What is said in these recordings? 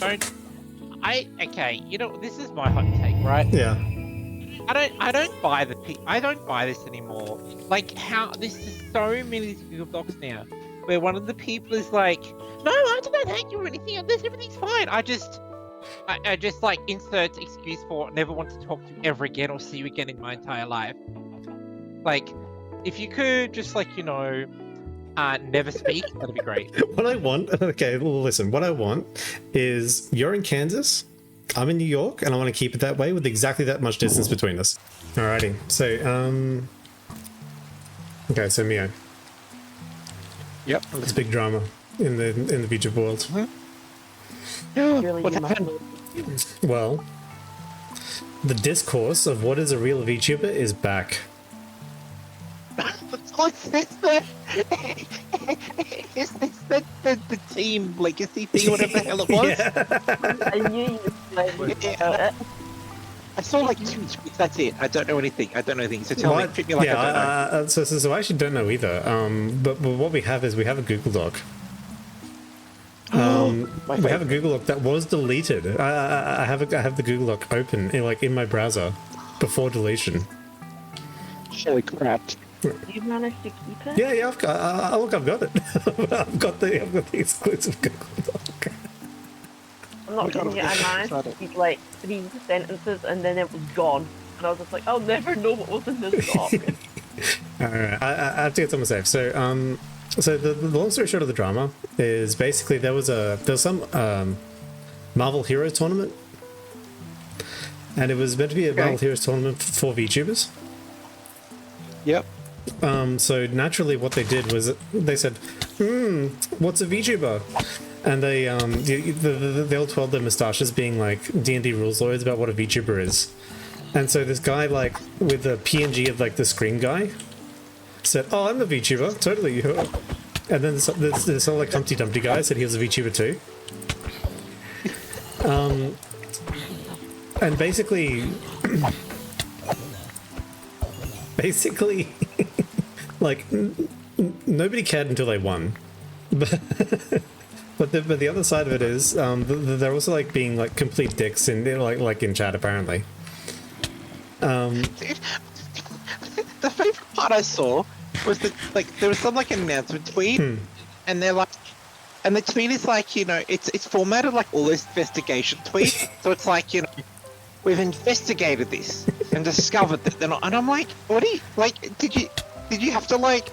Okay, you know, this is my hot take, right? Yeah. I don't buy this anymore. Like, how this is so many Google Docs now, where one of the people is like, "No, I do not hate you or anything. Everything's fine. I just like insert excuse for never want to talk to you ever again or see you again in my entire life." Like, if you could just like never speak, that'd be great. What I want, okay, well, listen, what I want is you're in Kansas, I'm in New York, and I want to keep it that way with exactly that much distance between us. Alrighty, so, okay, so Mio. Yep. It's big drama in the VTuber world. What happened? Well, the discourse of what is a real VTuber is back. Is this the team legacy thing, whatever the hell it was? Yeah. I knew you would Yeah. I saw like 2 tweets, that's it. I don't know anything. So tell me, treat me like I don't know. So I actually don't know either. But what we have is we have a Google Doc. We have a Google Doc that was deleted. I have the Google Doc open in my browser before deletion. Holy crap! You managed to keep it? Yeah, I've got it. I've got the exclusive Google Doc. I'm not kidding you, I managed to keep like 3 sentences and then it was gone. And I was just like, I'll never know what was in this doc. Alright, I have to get someone safe. So, so the long story short of the drama is basically there was some Marvel Heroes tournament, and it was meant to be a Marvel Heroes tournament for VTubers. Yep. So naturally what they did was they said, what's a VTuber? And they all twirled their moustaches being like D&D rules lawyers about what a VTuber is. And so this guy like with a PNG of like the screen guy said, oh, I'm a VTuber, totally. And then this like Humpty Dumpty guy said he was a VTuber too. And basically like nobody cared until they won. But the other side of it is they're also like being like complete dicks in like in chat apparently. The favorite part I saw was that like there was some like announcement tweet, and they're like, and the tweet is like, you know, it's formatted like all those investigation tweets, so it's like, you know, we've investigated this and discovered that they're not, and I'm like, what do you like? Did you have to like?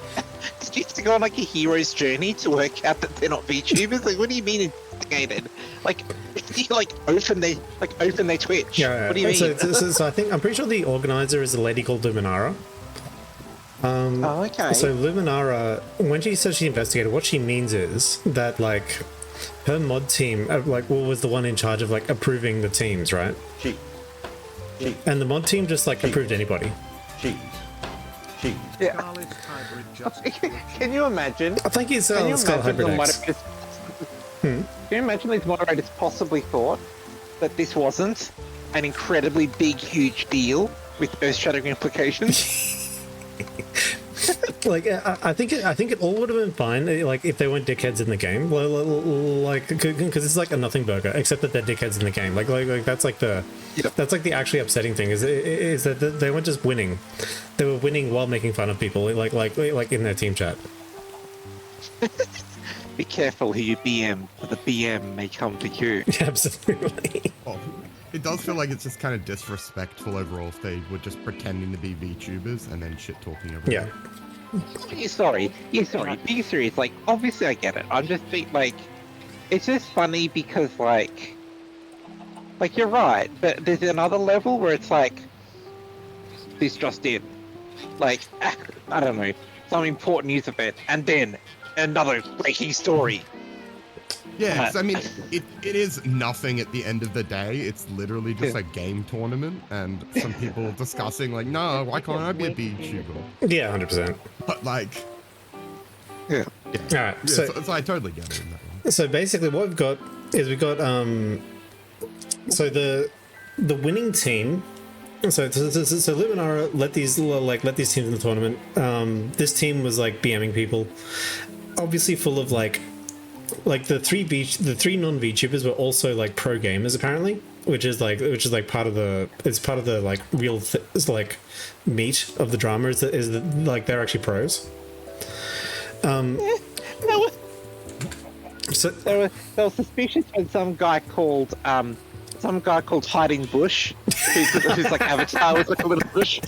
Did you have to go on like a hero's journey to work out that they're not VTubers? Like, what do you mean investigated? Like, you like open their Twitch. Yeah. What do you mean? So I think I'm pretty sure the organizer is a lady called Luminara. Oh, okay. So Luminara, when she says she investigated, what she means is that like her mod team, like, was the one in charge of like approving the teams, right? She. And the mod team just like approved anybody. She. Yeah. Can you imagine? I think it's Skull Hybrid X. Can you imagine these moderators possibly thought that this wasn't an incredibly big, huge deal with earth-shattering implications? Like, I think it all would have been fine, like if they weren't dickheads in the game, like because it's like a nothing burger, except that they're dickheads in the game. Like that's like that's like the actually upsetting thing is that they weren't just winning, they were winning while making fun of people, like in their team chat. Be careful who you BM, or the BM may come to you. Absolutely. Oh, it does feel like it's just kind of disrespectful overall if they were just pretending to be VTubers and then shit talking everyone. Yeah. You're sorry. Being serious, like, obviously I get it. I'm just being, like, it's just funny because, like, you're right, but there's another level where it's like, this just in. Like, I don't know, some important news event, and then another breaking story. Yeah, I mean, it is nothing at the end of the day. It's literally just a game tournament, and some people discussing like, no, why can't I be a VTuber? Yeah, 100%. But like, yeah. All right. Yeah, so I totally get it. In that one. So basically, what we've got is so the winning team. So Luminara let these teams in the tournament. This team was like BMing people, obviously full of like like the three non-VTubers were also like pro gamers apparently, which is like part of the like real like meat of the drama is that like they're actually pros. So they were suspicious when some guy called Hiding Bush, whose like avatar was like a little bush.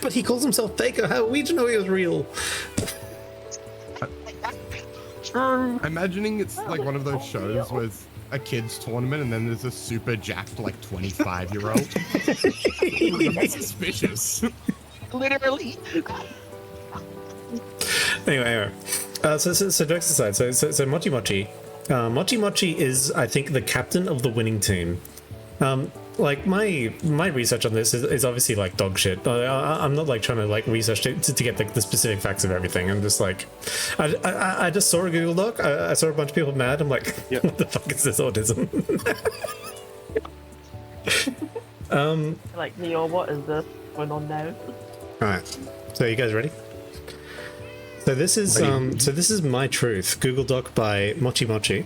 But he calls himself Faker. How are we to know he was real? I'm imagining it's like one of those shows where it's a kids tournament and then there's a super jacked like 25-year-old. That's suspicious. Literally. Anyway. So jokes aside, so Mochi Mochi is, I think, the captain of the winning team. Like my research on this is obviously like dog shit. I'm not like trying to like research to get like the specific facts of everything. I'm just like, I just saw a Google Doc. I saw a bunch of people mad. I'm like, yep. What the fuck is this autism? Like, Neo, what is this going on now? All right, so you guys ready? So this is My Truth, Google Doc by Mochi Mochi.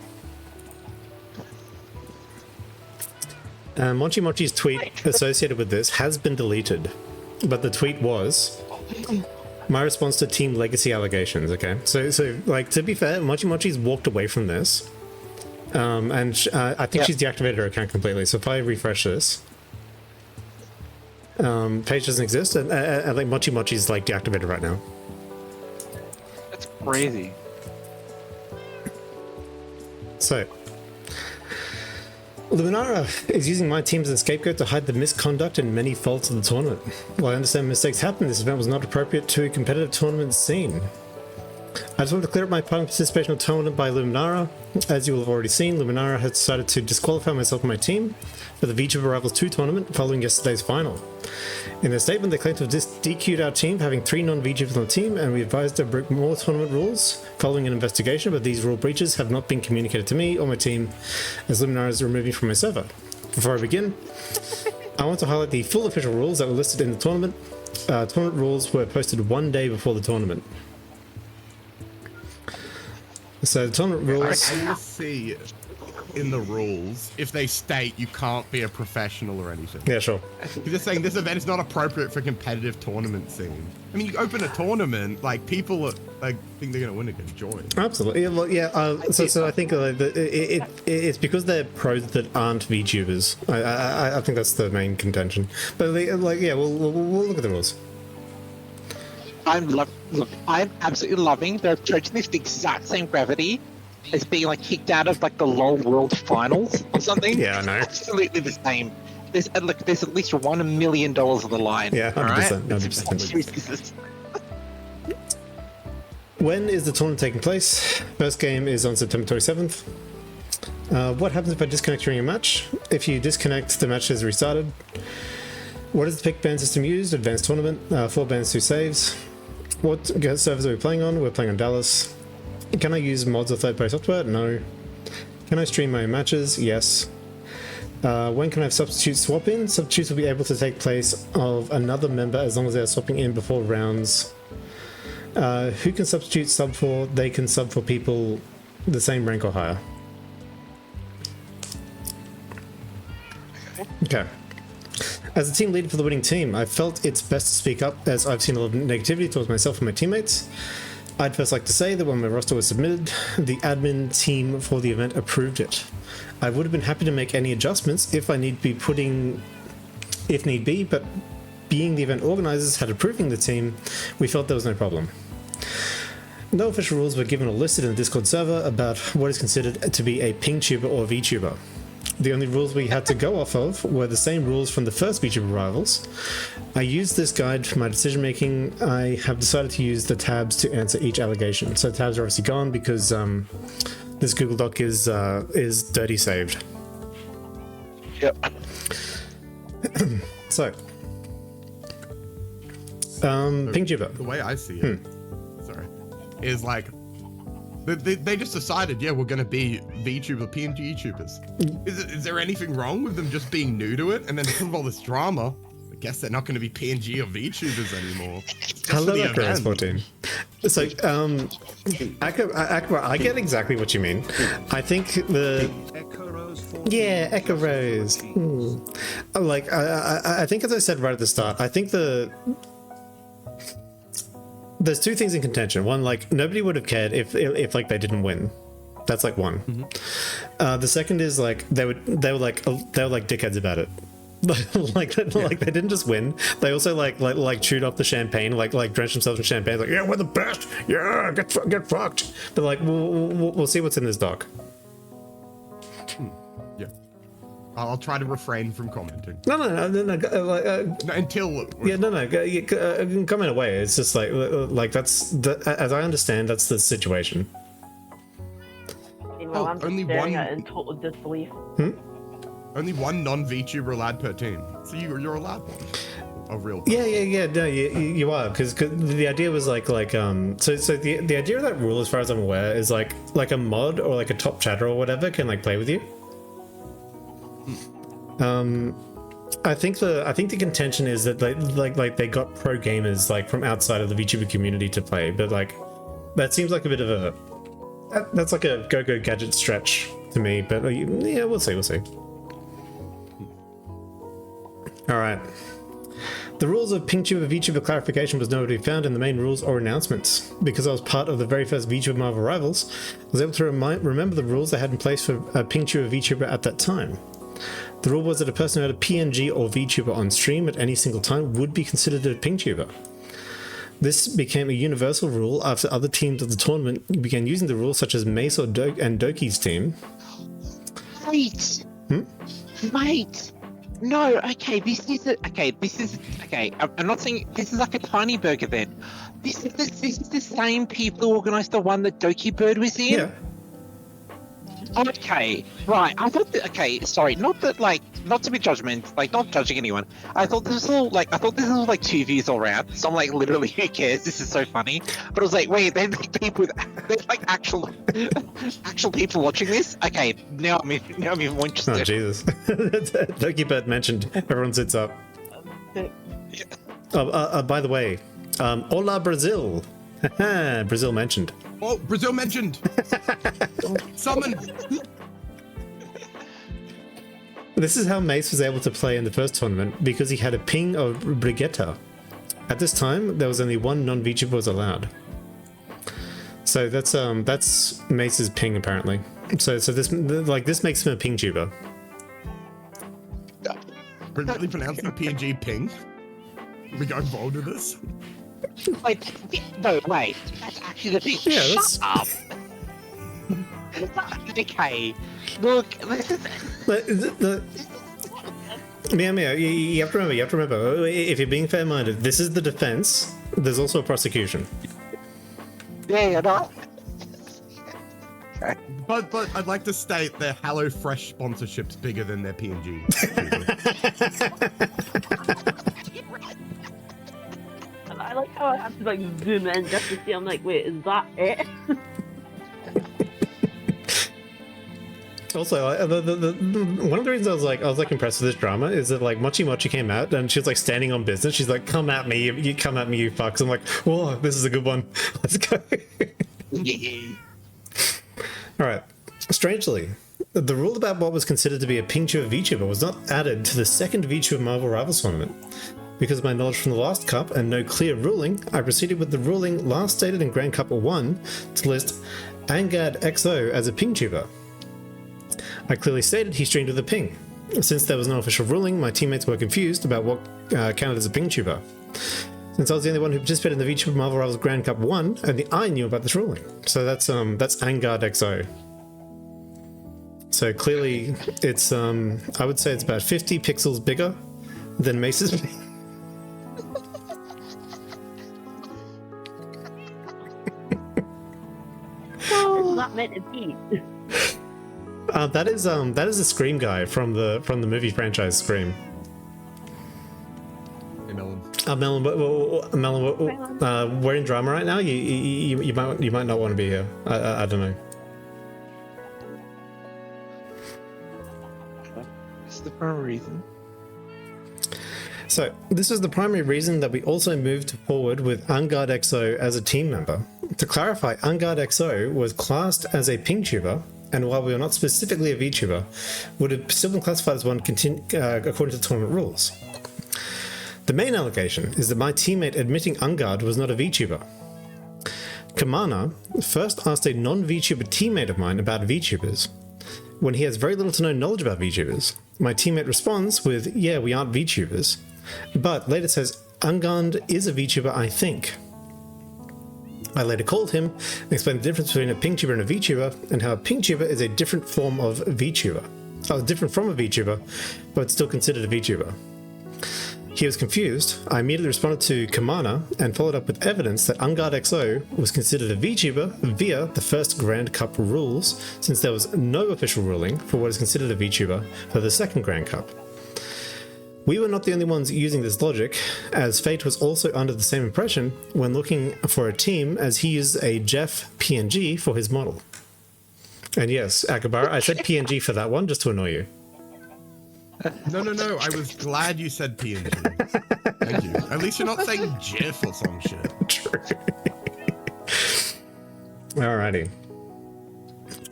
Mochi Mochi's tweet associated with this has been deleted, but the tweet was my response to Team Legacy allegations. Okay, so like to be fair, Mochi Mochi's walked away from this, and I think she's deactivated her account completely. So if I refresh this, page doesn't exist, and like Mochi Mochi's like deactivated right now. That's crazy. So, Luminara is using my team as a scapegoat to hide the misconduct and many faults of the tournament. While I understand mistakes happen, this event was not appropriate to a competitive tournament scene. I just want to clear up my participation in the tournament by Luminara. As you will have already seen, Luminara has decided to disqualify myself and my team for the VTuber Rivals 2 tournament following yesterday's final. In their statement, they claim to have DQ'd our team, having 3 non-VTubers on the team, and we advised to break more tournament rules following an investigation, but these rule breaches have not been communicated to me or my team, as Luminara is removing me from my server. Before I begin, I want to highlight the full official rules that were listed in the tournament. Tournament rules were posted 1 day before the tournament. So the tournament rules... I will see in the rules if they state you can't be a professional or anything. Yeah, sure. You're just saying this event is not appropriate for competitive tournament scene. I mean, you open a tournament, like people are, like think they're gonna win and can join. Absolutely. Yeah, well, yeah. So I think it's because they're pros that aren't VTubers. I think that's the main contention. But like, yeah, we'll look at the rules. I'm absolutely loving they're approaching this the exact same gravity as being like kicked out of like the LOL World Finals or something. Yeah, I know. Absolutely the same. There's at least $1 million on the line. Yeah, 100%. 100%. When is the tournament taking place? First game is on September 27th. What happens if I disconnect during a match? If you disconnect, the match is restarted. What is the pick ban system used? Advanced tournament, 4 bans, 2 saves. What servers are we playing on? We're playing on Dallas. Can I use mods or third-party software? No. Can I stream my own matches? Yes. When can I have substitutes swap in? Substitutes will be able to take place of another member as long as they are swapping in before rounds. Who can substitute sub for? They can sub for people the same rank or higher. Okay. As a team leader for the winning team, I felt it's best to speak up as I've seen a lot of negativity towards myself and my teammates. I'd first like to say that when my roster was submitted, the admin team for the event approved it. I would have been happy to make any adjustments if need be, but being the event organizers had approving the team, we felt there was no problem. No official rules were given or listed in the Discord server about what is considered to be a pingtuber or VTuber. The only rules we had to go off of were the same rules from the first VTuber Rivals. I used this guide for my decision making. I have decided to use the tabs to answer each allegation. So tabs are obviously gone because this Google Doc is dirty saved. Yep. So, pingtuber. The way I see it, is like they just decided, yeah, we're gonna be VTuber, PNG YouTubers. Is there anything wrong with them just being new to it and then because of all this drama, like, guess they're not going to be PNG or VTubers anymore. Hello, Acro's 14. So, Akbar, I get exactly what you mean. I think yeah, Echo Rose. Like, I think, as I said right at the start, I think there's two things in contention. One, like, nobody would have cared if like they didn't win. That's like one. The second is like they were like dickheads about it. like they didn't just win. They also like chewed off the champagne, like drenched themselves in champagne. Like, yeah, we're the best. Yeah, get fucked. But like, we'll see what's in this doc. Yeah, I'll try to refrain from commenting. No, until yeah, no, comment away. It's just like that's as I understand, that's the situation. Meanwhile, I'm only staring one- at it in total disbelief. Only one non-VTuber allowed per team, so you're allowed one. A real. Yeah. No, you are, because the idea was like so the idea of that rule, as far as I'm aware, is like a mod or like a top chatter or whatever can like play with you. I think the contention is that they got pro gamers like from outside of the VTuber community to play, but like that seems like a bit of that's like a go gadget stretch to me. But yeah, we'll see. All right. The rules of PingTuber VTuber clarification was nowhere to be found in the main rules or announcements. Because I was part of the very first VTuber Marvel Rivals, I was able to remember the rules they had in place for PingTuber VTuber at that time. The rule was that a person who had a PNG or VTuber on stream at any single time would be considered a PingTuber. This became a universal rule after other teams of the tournament began using the rule, such as Mace and Doki's team. Wait. Wait. No, okay, I'm not saying this is like a tiny burger then. This is the same people who organised the one that Doki Bird was in? Yeah. Okay, right. I thought that, sorry, not to be judgmental, like not judging anyone. I thought this was like two views all around. So I'm like, literally, who cares? This is so funny. But I was like, wait, there's like actual people watching this. Okay, now I'm even more interested. Oh Jesus! Doki Bird mentioned. Everyone sits up. By the way, hola Brazil. Brazil mentioned. Oh, Brazil mentioned. Summon. This is how Mace was able to play in the first tournament, because he had a ping of Brigitta. At this time, there was only one non-VTuber was allowed. So that's Mace's ping apparently. So this makes him a ping tuber. Really pronouncing PNG ping? We got involved with this? Wait, no, wait. That's actually the thing. Yeah, Shut up. Okay, look, this is. Meow, you have to remember, if you're being fair-minded, this is the defense. There's also a prosecution. Yeah, you're not. But I'd like to state their HelloFresh sponsorship's bigger than their PNG. I like how I have to like zoom in just to see. I'm like, wait, is that it? Also, one of the reasons I was like impressed with this drama is that like Mochi came out and she was like standing on business. She's like, "Come at me, you come at me, you fucks." I'm like, "Whoa, this is a good one. Let's go." All right. Strangely, the rule about what was considered to be a PingTuber VTuber was not added to the second VTuber Marvel Rivals tournament. Because of my knowledge from the last cup and no clear ruling, I proceeded with the ruling last stated in Grand Cup 1 to list Angad XO as a PingTuber. I clearly stated he streamed with a ping. Since there was no official ruling, my teammates were confused about what counted as a PingTuber. Since I was the only one who participated in the VTuber Marvel Rivals Grand Cup 1, only I knew about this ruling. So that's Angad XO. So clearly it's I would say it's about 50 pixels bigger than Mace's ping. It's not meant to be. That is a Scream guy from the movie franchise Scream. Hey, Melon. Melon, we're in drama right now. You might not want to be here. I don't know. What's the reason? So, this is the primary reason that we also moved forward with Ungard XO as a team member. To clarify, Ungard XO was classed as a pingtuber, and while we were not specifically a VTuber, would have still been classified as one according to the tournament rules. The main allegation is that my teammate admitting Ungard was not a VTuber. Kamana first asked a non-VTuber teammate of mine about VTubers, when he has very little to no knowledge about VTubers. My teammate responds with, yeah, we aren't VTubers, but later says, Ungard is a VTuber, I think. I later called him and explained the difference between a pingtuber and a VTuber, and how a pingtuber is a different form of VTuber. Different from a VTuber, but still considered a VTuber. He was confused. I immediately responded to Kamana and followed up with evidence that Ungard XO was considered a VTuber via the first Grand Cup rules, since there was no official ruling for what is considered a VTuber for the second Grand Cup. We were not the only ones using this logic, as Fate was also under the same impression when looking for a team, as he used a Jeff PNG for his model. And yes, Akabara, I said PNG for that one, just to annoy you. No, I was glad you said PNG. Thank you. At least you're not saying GIF or some shit. True. Alrighty.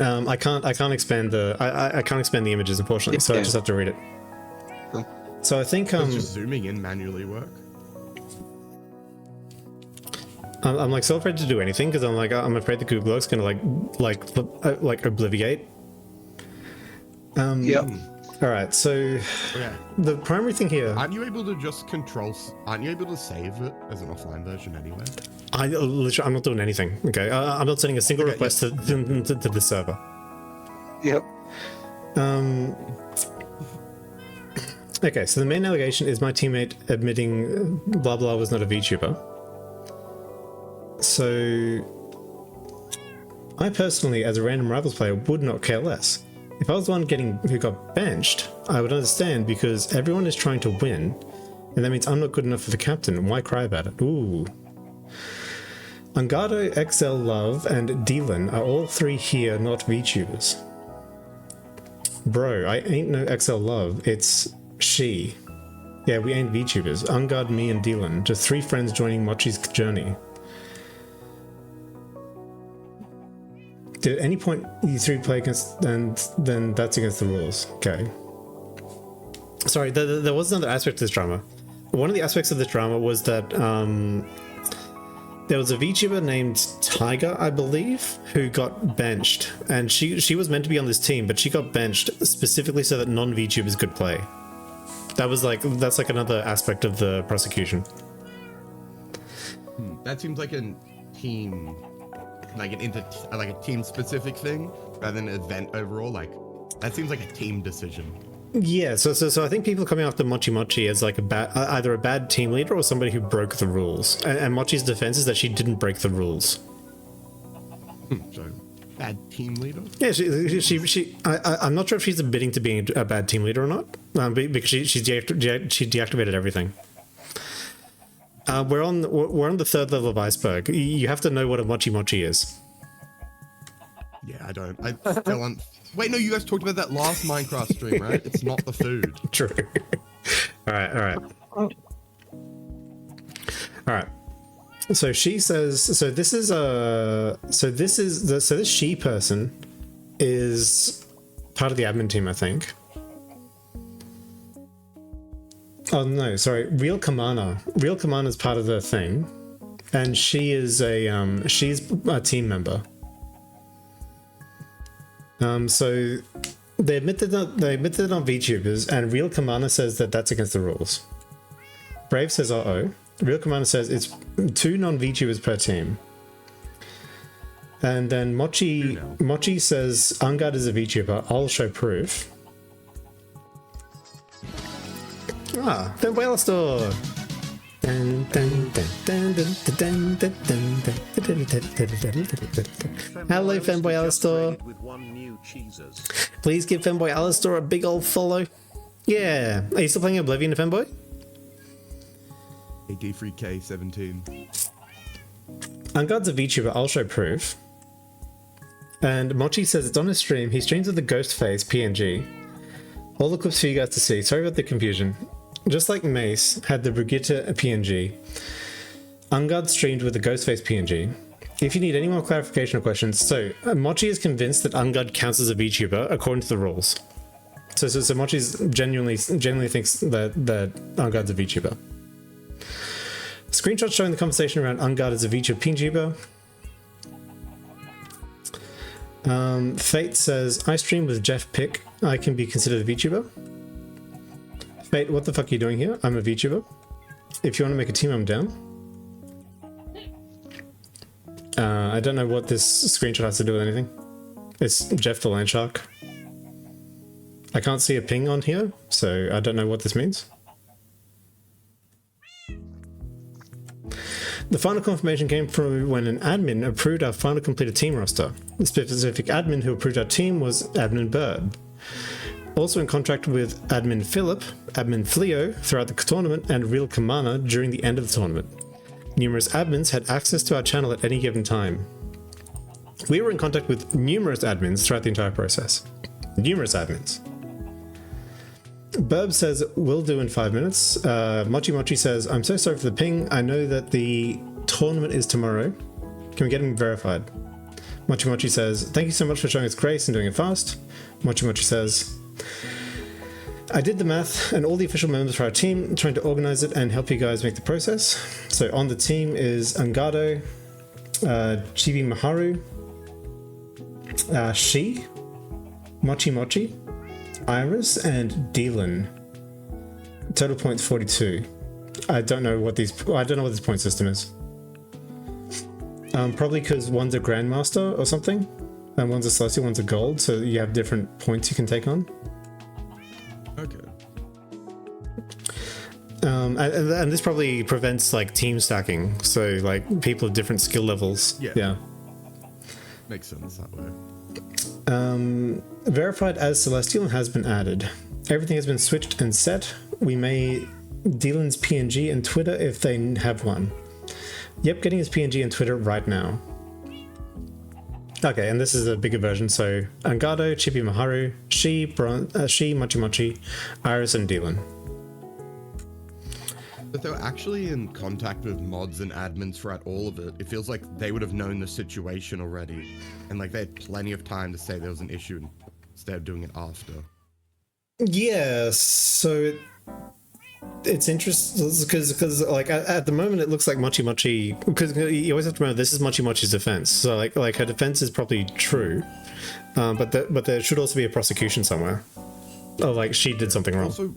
I can't expand the I can't expand the images, unfortunately, so I just have to read it. Cool. So I think Does just zooming in manually work? I'm like so afraid to do anything because I'm afraid the Google Earth's gonna like obliviate. Yep. All right, so Okay. the primary thing here. Aren't you able to just aren't you able to save it as an offline version anyway? I'm not doing anything. Okay, I'm not sending a single request to the server. Yep. Okay, so the main allegation is my teammate admitting blah blah was not a VTuber. So I personally, as a random Rivals player, would not care less. If I was the one who got benched, I would understand, because everyone is trying to win, and that means I'm not good enough for the captain. Why cry about it? Ooh. Ungado, XL Love, and Dylan are all three here not VTubers. Bro, I ain't no XL Love, it's she. Yeah, we ain't VTubers. Ungard, me, and Dylan. Just three friends joining Mochi's journey. Did at any point you three play against, and then that's against the rules. Okay. Sorry, there was another aspect to this drama. One of the aspects of this drama was that there was a VTuber named Tiger, I believe, who got benched, and she was meant to be on this team, but she got benched specifically so that non-VTubers could play. That's like another aspect of the prosecution. That seems like a team. Like a team specific thing rather than an event overall. Like that seems like a team decision. Yeah, so I think people are coming after Mochi as like either a bad team leader or somebody who broke the rules. And Mochi's defense is that she didn't break the rules. So bad team leader? Yeah, I'm not sure if she's admitting to being a bad team leader or not, because she deactivated everything. We're on the third level of iceberg. You have to know what a Mochi is. Yeah, I don't. I still on. Wait, no, you guys talked about that last Minecraft stream, right? It's not the food. True. All right. So she says. So this she person is part of the admin team, I think. Oh no, sorry. Real Kamana. Real Kamana is part of the thing, and she is she's a team member. So they admit they're not VTubers, and Real Kamana says that that's against the rules. Brave says, uh-oh. Real Kamana says it's 2 non-VTubers per team. And then Mochi says Ungard is a VTuber. I'll show proof. Ah, Fanboy Alastor! Hello, Fanboy Alastor. Please give Fanboy Alastor a big old follow. Yeah. Are you still playing Oblivion, Fanboy? AD3K17. Ungard's a VTuber, I'll show proof. And Mochi says it's on his stream. He streams with the ghost face PNG. All the clips for you guys to see. Sorry about the confusion. just like Mace had the Brigitte PNG, Ungard streamed with the Ghostface PNG. If you need any more clarification or questions, so Mochi is convinced that Ungard counts as a VTuber according to the rules. So Mochi's genuinely thinks that Ungard's a VTuber. Screenshot showing the conversation around Ungard as a VTuber. Fate says, I stream with Jeff Pick. I can be considered a VTuber. Fate, what the fuck are you doing here? I'm a VTuber. If you want to make a team, I'm down. I don't know what this screenshot has to do with anything. It's Jeff the Land Shark. I can't see a ping on here, so I don't know what this means. The final confirmation came from when an admin approved our final completed team roster. The specific admin who approved our team was Admin Burb. Also in contract with Admin Philip, Admin Fleo throughout the tournament, and Real Kamana during the end of the tournament. Numerous admins had access to our channel at any given time. We were in contact with numerous admins throughout the entire process. Numerous admins. Burb says, will do in 5 minutes. Mochi says, I'm so sorry for the ping. I know that the tournament is tomorrow. Can we get him verified? Mochi says, thank you so much for showing us grace and doing it fast. Mochi says, I did the math and all the official members for our team, trying to organize it and help you guys make the process. So on the team is Angado, Chibi Maharu, Shi, Mochi, Iris, and Dylan. Total points 42. I don't know what this point system is. Probably because one's a Grandmaster or something, and one's a Celestial, one's a Gold, so you have different points you can take on. Okay. And this probably prevents like team stacking, so like people of different skill levels. Yeah. Makes sense that way. Verified as Celestial has been added. Everything has been switched and set. We may Dylan's PNG and Twitter if they have one. Yep, getting his PNG and Twitter right now. Okay, and this is a bigger version, so Angado, Chibi Maharu, Shi, Mochi, Iris, and Dylan. But they're actually in contact with mods and admins throughout all of it. It feels like they would have known the situation already. And like they had plenty of time to say there was an issue instead of doing it after. Yeah, so it's interesting because like at the moment it looks like Mochi, because you always have to remember this is Mochi's defense. So like her defense is probably true, but there should also be a prosecution somewhere. Oh, like she did something wrong. Also,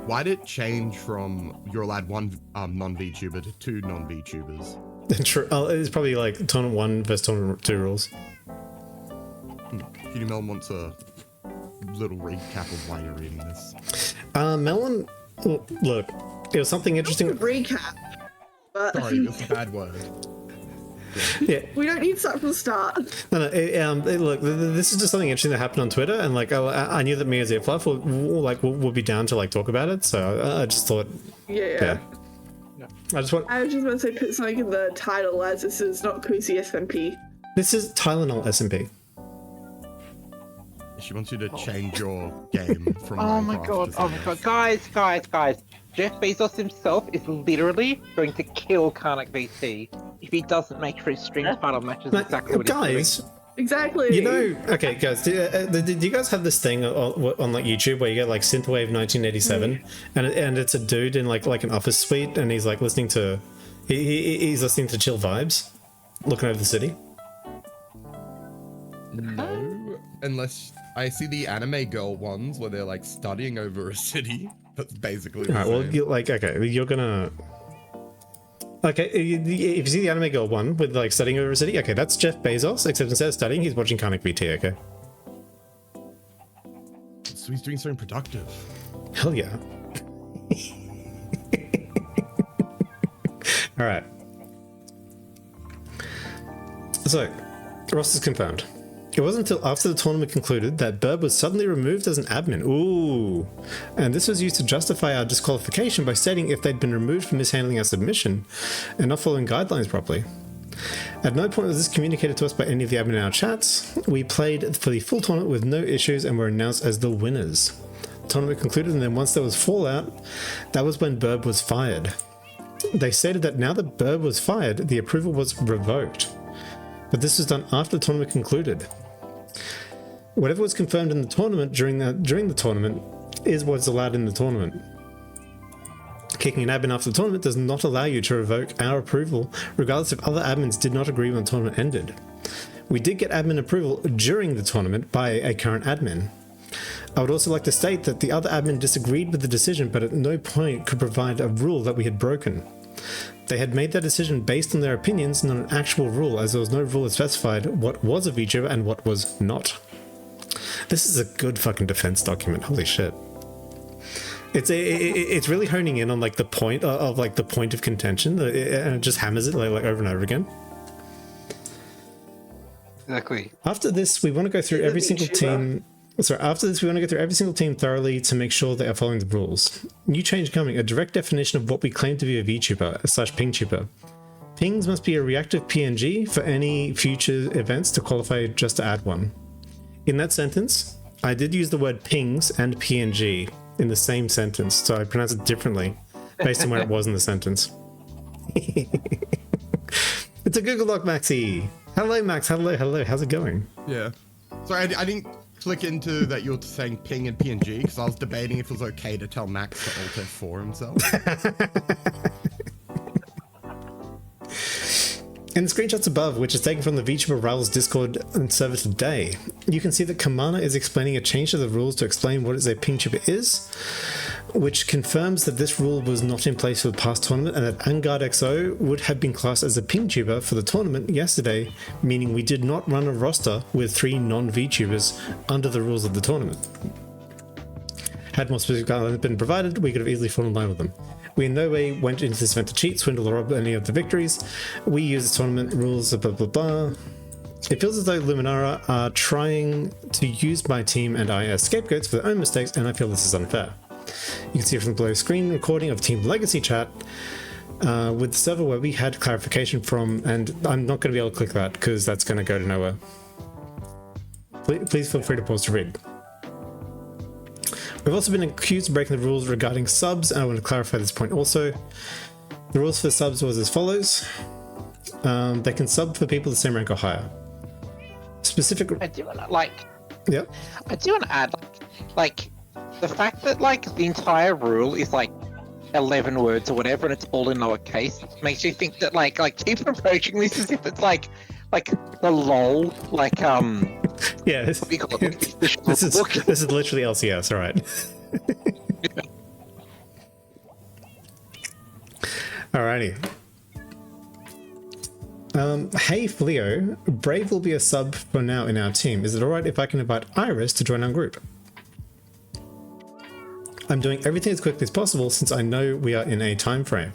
why did it change from you're allowed one non-VTuber to two non-VTubers? True. It's probably like Tournament 1 versus Tournament 2 rules. Cutie Melon wants a little recap of why you're reading this. Melon, look, it was something interesting. Recap. But Sorry, that's a bad word. Yeah. we don't need to start from the start. No, look, this is just something interesting that happened on Twitter, and like I knew that me as a fluff will be down to like talk about it, so I just thought, Yeah. I was just going to say put something in the title as this is not Cozy SMP. This is Tylenol SMP. She wants you to change your game from Oh my Minecraft god, to guys. Jeff Bezos himself is literally going to kill Karnak VT if he doesn't make sure his stream title matches exactly what he's doing. Exactly. You know, okay, guys, did you guys have this thing on like YouTube where you get like Synthwave 1987 and it's a dude in like an office suite and he's like listening to he's listening to chill vibes, looking over the city? No, unless I see the anime girl ones where they're like studying over a city. That's basically the Alright, well, you're gonna... Okay, if you see the anime girl one with like studying over a city, okay, that's Jeff Bezos, except instead of studying, he's watching Karnak VT, okay? So he's doing something productive. Hell yeah. Alright. So, Ross is confirmed. It wasn't until after the tournament concluded that Burb was suddenly removed as an admin. Ooh. And this was used to justify our disqualification by stating if they'd been removed for mishandling our submission and not following guidelines properly. At no point was this communicated to us by any of the admin in our chats. We played for the full tournament with no issues and were announced as the winners. tournament concluded, and then once there was fallout, that was when Burb was fired. They stated that now that Burb was fired, the approval was revoked. But this was done after the tournament concluded. Whatever was confirmed in the tournament during the tournament is what's allowed in the tournament. Kicking an admin after the tournament does not allow you to revoke our approval, regardless if other admins did not agree when the tournament ended. We did get admin approval during the tournament by a current admin. I would also like to state that the other admin disagreed with the decision, but at no point could provide a rule that we had broken. They had made their decision based on their opinions, not an actual rule, as there was no rule that specified what was a VTuber and what was not. This is a good fucking defense document, holy shit. It's really honing in on like the point of like the point of contention, and it just hammers it like over and over again. Exactly. After this, we want to go through every single team. Sorry, after this, we want to go through every single team thoroughly to make sure they are following the rules. New change coming: a direct definition of what we claim to be a VTuber/PingTuber. Pings must be a reactive PNG for any future events to qualify just to add one. In that sentence, I did use the word pings and PNG in the same sentence, so I pronounce it differently based on where it was in the sentence. It's a Google Doc, Maxi. Hello, Max. Hello. How's it going? Yeah. Sorry, I didn't click into that you were saying ping and PNG because I was debating if it was okay to tell Max to alt F4 himself. In the screenshots above, which is taken from the VTuber Rivals Discord and server today, you can see that Kamana is explaining a change to the rules to explain what a PingTuber is, which confirms that this rule was not in place for the past tournament and that Angard XO would have been classed as a PingTuber for the tournament yesterday, meaning we did not run a roster with 3 non-VTubers under the rules of the tournament. Had more specific guidelines been provided, we could have easily fallen in line with them. We in no way went into this event to cheat, swindle, or rob any of the victories. We use the tournament rules, blah blah blah. It feels as though Luminara are trying to use my team and I as scapegoats for their own mistakes, and I feel this is unfair. You can see from the below screen recording of Team Legacy chat with the server where we had clarification from, and I'm not going to be able to click that because that's going to go to nowhere. Please feel free to pause to read. We've also been accused of breaking the rules regarding subs, and I want to clarify this point also. The rules for subs was as follows. They can sub for people the same rank or higher. Specific... I do want to, like... Yep. I do want to add, like, the fact that, like, the entire rule is, like, 11 words or whatever, and it's all in lowercase, makes you think that, like keep approaching this as if it's, like the lol, like, yeah, this is literally LCS, alright. Alrighty. Hey Fleo, Brave will be a sub for now in our team. Is it alright if I can invite Iris to join our group? I'm doing everything as quickly as possible since I know we are in a time frame.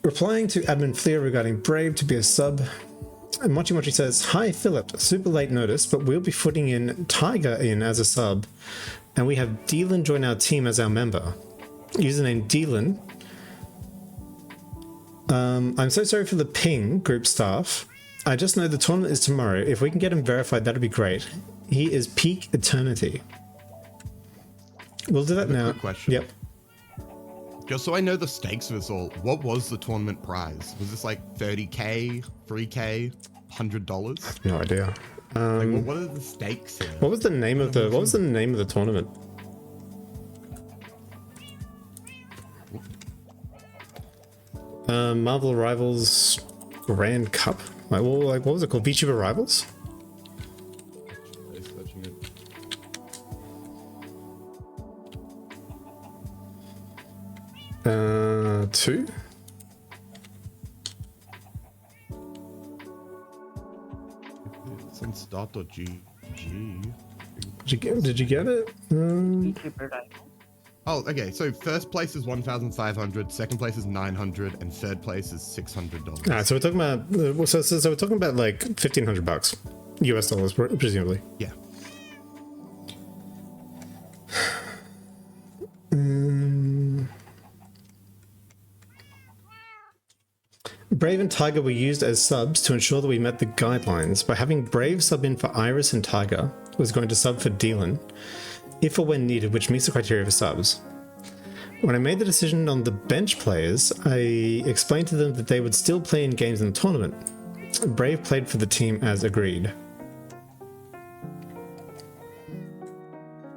Replying to admin Fleo regarding Brave to be a sub, Mochi says, "Hi Philip, super late notice, but we'll be putting in Tiger in as a sub, and we have Dylan join our team as our member. Username Dylan. I'm so sorry for the ping, group staff. I just know the tournament is tomorrow. If we can get him verified, that'd be great. He is peak eternity." We'll do that now. Quick question. Yep. Just so I know the stakes of this all, what was the tournament prize? Was this like 30k, 3k, $100? No idea. Like, what are the stakes here? What was the name of the tournament? Marvel Rivals Grand Cup. What was it called? VTuber Rivals? Two? It's on start.gg. Did you get it? Oh, okay. So first place is 1,500, second place is 900, and third place is $600. Alright, so we're talking about so we're talking about like $1,500 US dollars, presumably. Yeah. Brave and Tiger were used as subs to ensure that we met the guidelines. By having Brave sub in for Iris and Tiger was going to sub for Dylan, if or when needed, which meets the criteria for subs. When I made the decision on the bench players, I explained to them that they would still play in games in the tournament. Brave played for the team as agreed.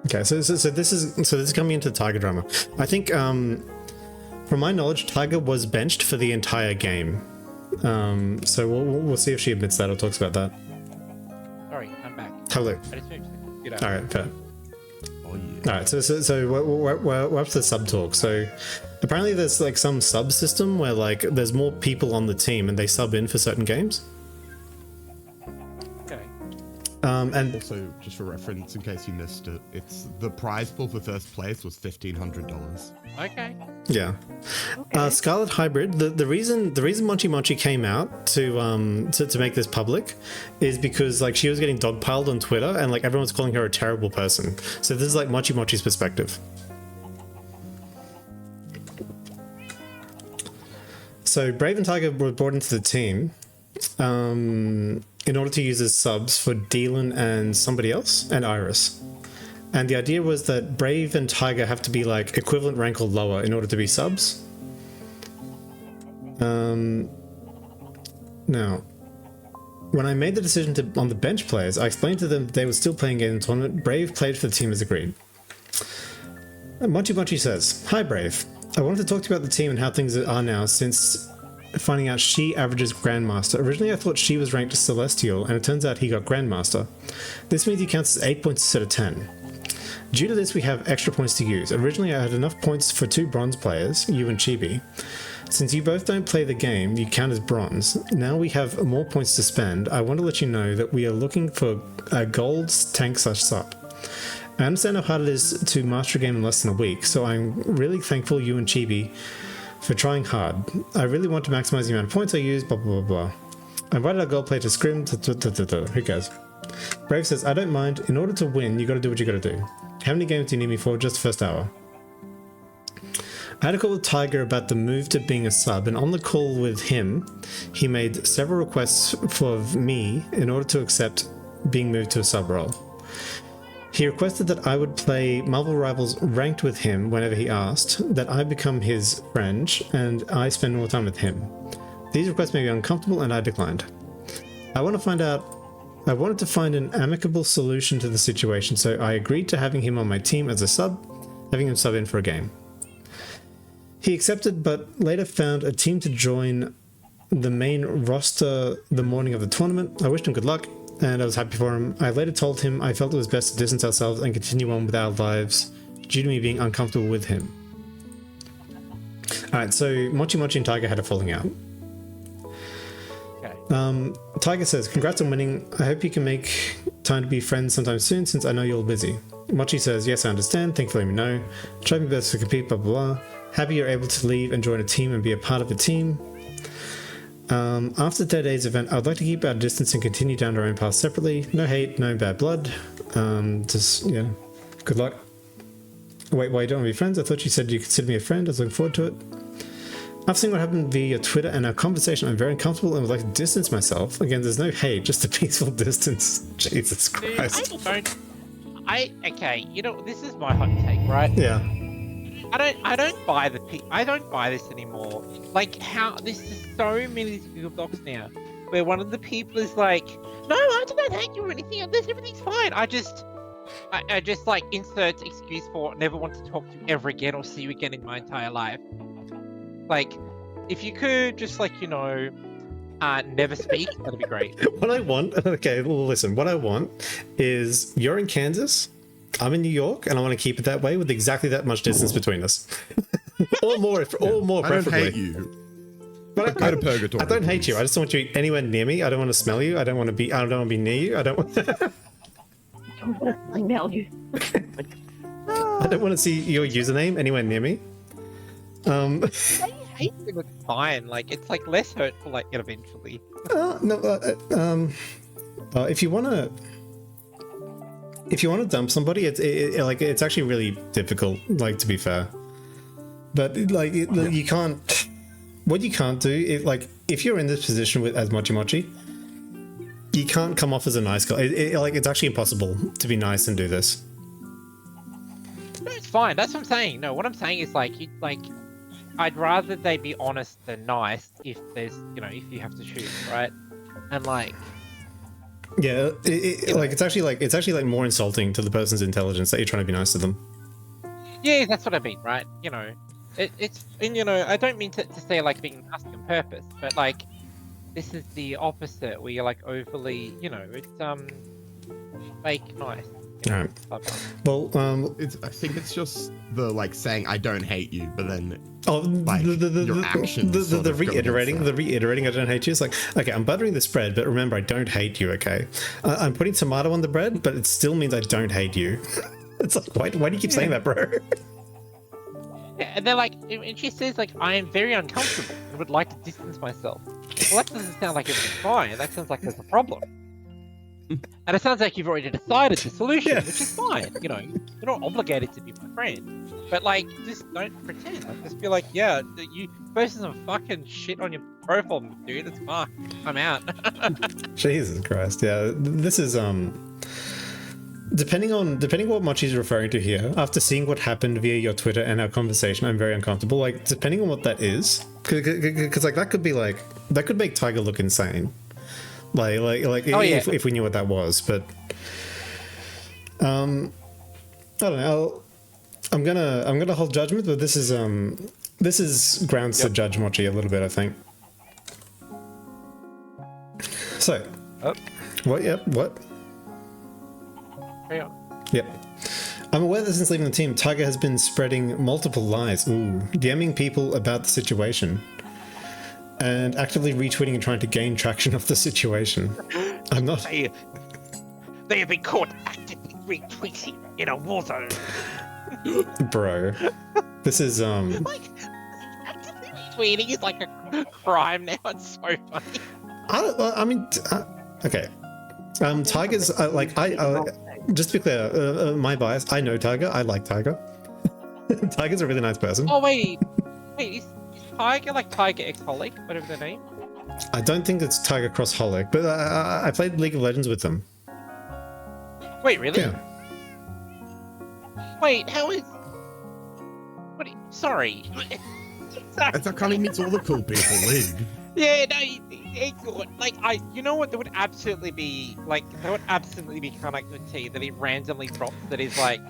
Okay, so this is coming into Tiger drama. I think, from my knowledge, Tiger was benched for the entire game. So we'll see if she admits that or talks about that. Sorry, I'm back. Hello. I just moved to the computer. All right, fair. Oh yeah. All right, so we're up to the sub talk. So apparently there's like some sub system where like there's more people on the team and they sub in for certain games. Okay. And Also, just for reference, in case you missed it, it's the prize pool for first place was $1,500. Okay. yeah, Scarlet Hybrid. The reason Mochi came out to make this public is because like she was getting dogpiled on Twitter and like everyone's calling her a terrible person. So this is like Mochi's perspective. So Brave and Tiger were brought into the team in order to use as subs for Dylan and somebody else and Iris. And the idea was that Brave and Tiger have to be like equivalent rank or lower in order to be subs. Now, when I made the decision on the bench players, I explained to them that they were still playing in the tournament. Brave played for the team as agreed. Mochi says, "Hi Brave. I wanted to talk to you about the team and how things are now since finding out she averages Grandmaster. Originally I thought she was ranked Celestial and it turns out he got Grandmaster. This means he counts as 8 points instead of 10. Due to this we have extra points to use. Originally I had enough points for 2 bronze players, you and Chibi. Since you both don't play the game, you count as bronze. Now we have more points to spend. I want to let you know that we are looking for a gold tank / sup. I understand how hard it is to master a game in less than a week, so I'm really thankful you and Chibi for trying hard. I really want to maximize the amount of points I use, blah blah blah blah. I invited our gold player to scrim, who cares? Brave says, I don't mind. In order to win, you gotta do what you gotta do. How many games do you need me for? Just the first hour. I had a call with Tiger about the move to being a sub, and on the call with him, he made several requests for me in order to accept being moved to a sub role. He requested that I would play Marvel Rivals ranked with him whenever he asked, that I become his friend, and I spend more time with him. These requests made me uncomfortable and I declined. I wanted to find an amicable solution to the situation, so I agreed to having him on my team as a sub, having him sub in for a game. He accepted, but later found a team to join the main roster the morning of the tournament. I wished him good luck, and I was happy for him. I later told him I felt it was best to distance ourselves and continue on with our lives due to me being uncomfortable with him. Alright, so Mochi and Tiger had a falling out. Okay. Tiger says, congrats on winning. I hope you can make time to be friends sometime soon since I know you're busy. Mochi says, yes, I understand. Thank you for letting me know. Try my best to compete, blah, blah, blah. Happy you're able to leave and join a team and be a part of a team. After today's event, I'd like to keep our distance and continue down our own path separately. No hate, no bad blood. Yeah, good luck. Wait, why you don't want to be friends? I thought you said you consider me a friend. I was looking forward to it. After seeing what happened via Twitter and our conversation, I'm very uncomfortable and would like to distance myself. Again, there's no hate, just a peaceful distance. Jesus Christ. Okay, you know, this is my hot take, right? Yeah. I don't buy this anymore. Like, how this is so many Google Docs now, where one of the people is like, no, I don't hate you or anything. Everything's fine. I just like insert excuse for never want to talk to you ever again or see you again in my entire life. Like, if you could just like, you know, never speak, that'd be great. What I want, okay, well, listen, what I want is you're in Kansas, I'm in New York, and I want to keep it that way with exactly that much distance between us. or more preferably. I don't hate you. But go to purgatory. I don't hate you. I just don't want you anywhere near me. I don't want to smell you. I don't want to be near you. I don't want I don't want to smell you. I don't want to see your username anywhere near me. Hating was fine. Like, it's like less hurtful, like, eventually. If you want to dump somebody, it's actually really difficult. Like, to be fair, but like you can't. what you can't do is, like, if you're in this position with as Mochi, you can't come off as a nice guy. Like, it's actually impossible to be nice and do this. No, it's fine. That's what I'm saying. No, what I'm saying is like, I'd rather they be honest than nice if there's, you know, if you have to choose, right? And like, yeah, it's actually like more insulting to the person's intelligence that you're trying to be nice to them. Yeah, that's what I mean, right? You know, it's, and you know, I don't mean to say like being nasty on purpose, but like, this is the opposite where you're like overly, you know, it's fake nice. Alright. Well, I think it's just the like saying I don't hate you, but then like your actions. The reiterating I don't hate you. It's like, okay, I'm buttering this bread, but remember I don't hate you. Okay, I'm putting tomato on the bread, but it still means I don't hate you. It's like, why do you keep saying that, bro? Yeah, and they're like, and she says like, I am very uncomfortable and would like to distance myself. Well, that doesn't sound like everything's fine. That sounds like there's a problem. And it sounds like you've already decided the solution, which is fine. You know, you're not obligated to be my friend. But like, just don't pretend. Like, just be like, yeah, you posted some fucking shit on your profile, dude. It's fine. I'm out. Jesus Christ. Yeah, this is depending on what Mochi's referring to here. After seeing what happened via your Twitter and our conversation, I'm very uncomfortable. Like, depending on what that is, because like that could make Tiger look insane. Like oh, if we knew what that was, but I don't know. I'm gonna hold judgment, but this is grounds to judge Mochi a little bit, I think. So, what? Yep. What? Yeah. Yep. I'm aware that since leaving the team, Tiger has been spreading multiple lies, DMing people about the situation, and actively retweeting and trying to gain traction of the situation. I'm not. They have been caught actively retweeting in a war zone. Bro, this is Like, actively retweeting is like a crime now. It's so funny. Okay. Tiger's just to be clear, my bias. I know Tiger. I like Tiger. Tiger's a really nice person. Oh wait, is Tiger like Tiger X-Holic, whatever their name? I don't think it's Tiger Cross Holic, but I played League of Legends with them. Wait, really? Yeah. Wait, how is? What? Sorry. That's how come he meets all the cool people, League. Yeah, no, it's good. Like, you know what? There would absolutely be kind of like the tea that he randomly drops. That is like,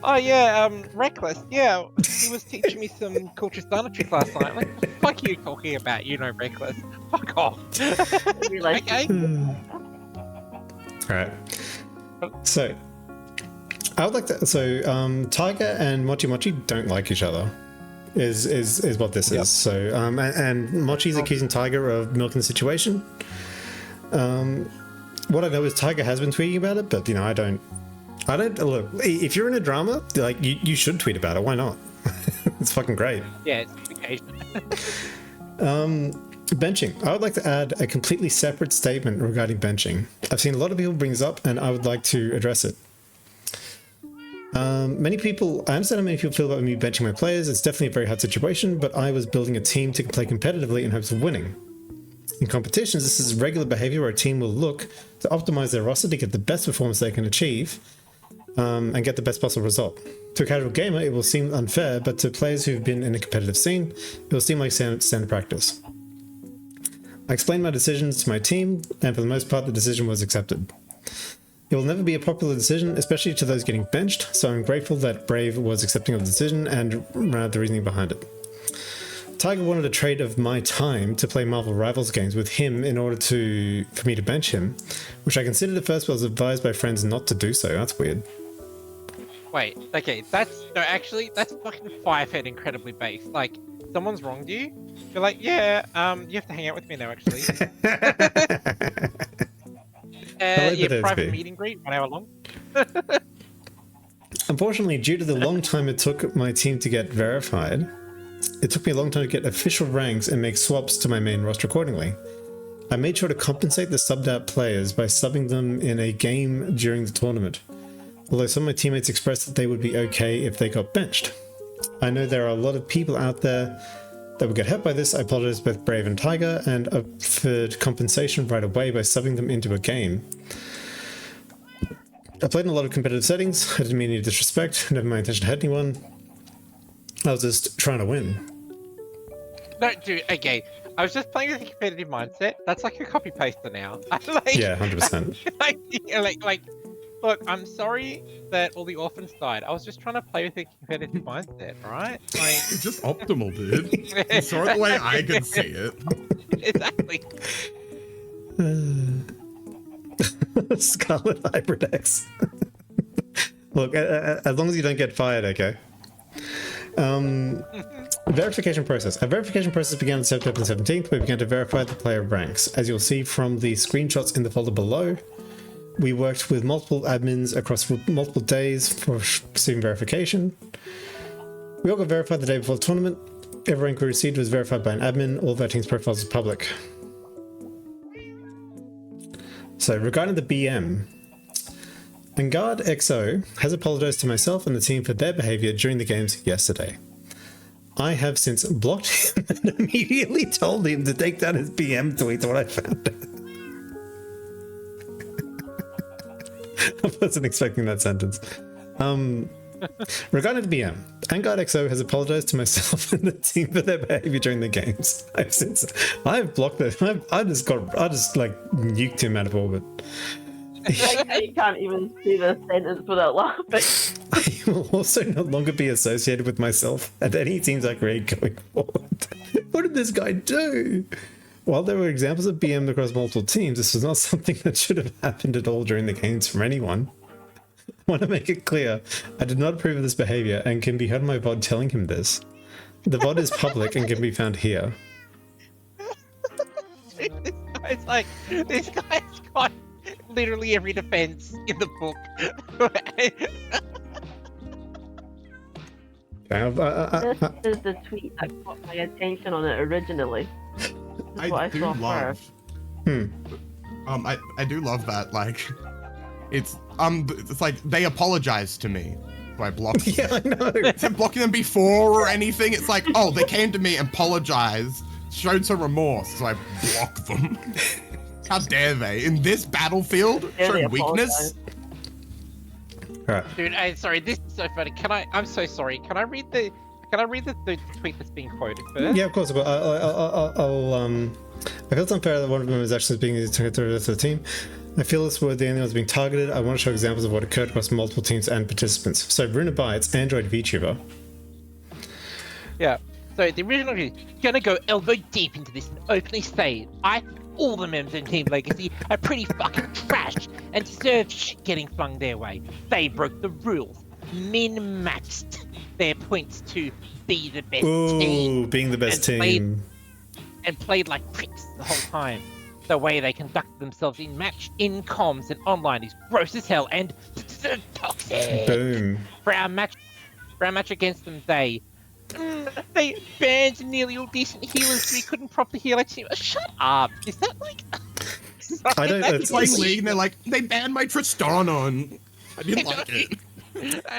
oh yeah, Reckless. Yeah, he was teaching me some culture starter trick last night. Like, what the fuck are you talking about? You know, Reckless. Fuck off. Okay. Alright. So, I would like to. So, Tiger and Mochi don't like each other. Is what this is. So, and Mochi's accusing Tiger of milking the situation. What I know is Tiger has been tweeting about it, but you know, I don't look. If you're in a drama, like you should tweet about it. Why not? It's fucking great. Yeah, it's occasional. Benching. I would like to add a completely separate statement regarding benching. I've seen a lot of people bring this up, and I would like to address it. I understand how many people feel about me benching my players. It's definitely a very hard situation, but I was building a team to play competitively in hopes of winning. In competitions, this is regular behavior where a team will look to optimize their roster to get the best performance they can achieve, and get the best possible result. To a casual gamer, it will seem unfair, but to players who've been in a competitive scene, it will seem like standard practice. I explained my decisions to my team, and for the most part, the decision was accepted. It will never be a popular decision, especially to those getting benched, so I'm grateful that Brave was accepting of the decision and the reasoning behind it. Tiger wanted a trade of my time to play Marvel Rivals games with him in order for me to bench him, which I considered at first but was advised by friends not to do so. That's weird. Wait, okay, that's fucking Firefed incredibly based. Like, someone's wronged you, you're like, yeah, you have to hang out with me now, actually. Yeah, private meet and greet, 1 hour long. Unfortunately, due to the long time it took my team to get verified, it took me a long time to get official ranks and make swaps to my main roster accordingly. I made sure to compensate the subbed out players by subbing them in a game during the tournament, although some of my teammates expressed that they would be okay if they got benched. I know there are a lot of people out there that would get hurt by this. I apologize to both Brave and Tiger and offered compensation right away by subbing them into a game. I played in a lot of competitive settings. I didn't mean any disrespect. Never my intention to hurt anyone. I was just trying to win. No, dude, okay. I was just playing with a competitive mindset. That's like a copy paster now. Like, Yeah, 100%. like, look, I'm sorry that all the orphans died. I was just trying to play with a competitive mindset, alright? Like, It's just optimal, dude. You saw it the way I could see it. exactly. Scarlet Hybrid X. Look, as long as you don't get fired, okay? Verification process. Our verification process began on September 17th. We began to verify the player ranks. As you'll see from the screenshots in the folder below, we worked with multiple admins across multiple days for receiving verification. We all got verified the day before the tournament. Every rank we received was verified by an admin. All of our team's profiles are public. So regarding the BM, Vanguard XO has apologized to myself and the team for their behavior during the games yesterday. I have since blocked him and immediately told him to take down his BM tweets when I found it. I wasn't expecting that sentence. Regarding the BM, Vanguard XO has apologized to myself and the team for their behavior during the games. I've blocked it. I just like nuked him out of orbit. You can't even see the sentence without laughing. I will also no longer be associated with myself and any teams I create going forward. What did this guy do? While there were examples of BM across multiple teams, this was not something that should have happened at all during the games from anyone. I want to make it clear, I did not approve of this behavior and can be heard on my VOD telling him this. The VOD is public and can be found here. This guy's got literally every defense in the book. This is the tweet that caught my attention on it originally. This is what I saw first. I do love that, like, it's like they apologized to me, so I blocked them. Yeah, I know. Instead of blocking them before or anything, it's like, oh, they came to me and apologized, showed some remorse, so I blocked them. How dare they? In this battlefield, showing weakness? Right. Dude, sorry, this is so funny. I'm so sorry. Can I read the tweet that's being quoted first? Yeah, of course. But I feel it's unfair that one of them is actually being targeted to the rest of the team. I feel this were the only ones being targeted. I want to show examples of what occurred across multiple teams and participants. So, Bruna Bytes, Android VTuber. Yeah. So the original is gonna go elbow deep into this and openly say, all the members in Team Legacy are pretty fucking trash and deserve shit getting flung their way. They broke the rules, min-maxed their points to be the best team. Ooh, being the best team. And played like pricks the whole time. The way they conducted themselves in comms and online is gross as hell and toxic. Boom. For our match against them, they banned nearly all decent healers so we couldn't properly heal our team. Shut up! Is that like? Sorry, I don't. It's like League, and they're like, they banned my Tristana, and I didn't like it.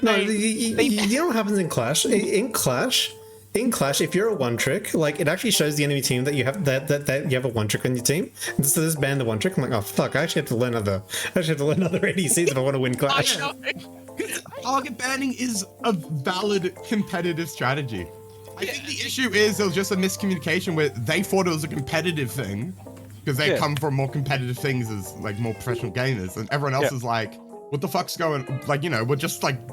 No, you know what happens in Clash? In Clash, if you're a one trick, like it actually shows the enemy team that you have that you have a one trick on your team. And so just ban the one trick. I'm like, oh fuck! I actually have to learn other ADCs if I want to win Clash. Target banning is a valid competitive strategy. I think the issue is there was just a miscommunication where they thought it was a competitive thing because they come from more competitive things as like more professional gamers, and everyone else is like, what the fuck's going? Like, you know, we're just like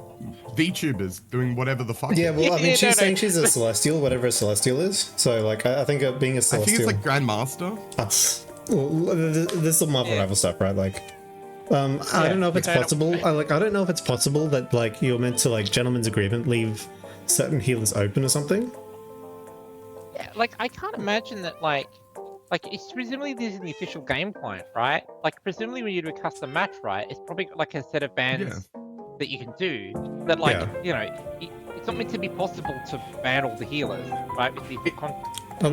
VTubers doing whatever the fuck. Yeah, well, I mean, she's saying she's a Celestial, whatever a Celestial is. So, like, I think being a Celestial. I think it's like Grandmaster. This is Marvel Rival stuff, right? Like, I don't know if it's possible. I don't know if it's possible that like you're meant to like gentleman's agreement leave certain healers open or something. Yeah, like I can't imagine that like it's presumably this is the official game client, right? Like presumably when you do a custom match, right, it's probably got, like a set of bans that you can do that like you know it's not meant to be possible to ban all the healers, right? With the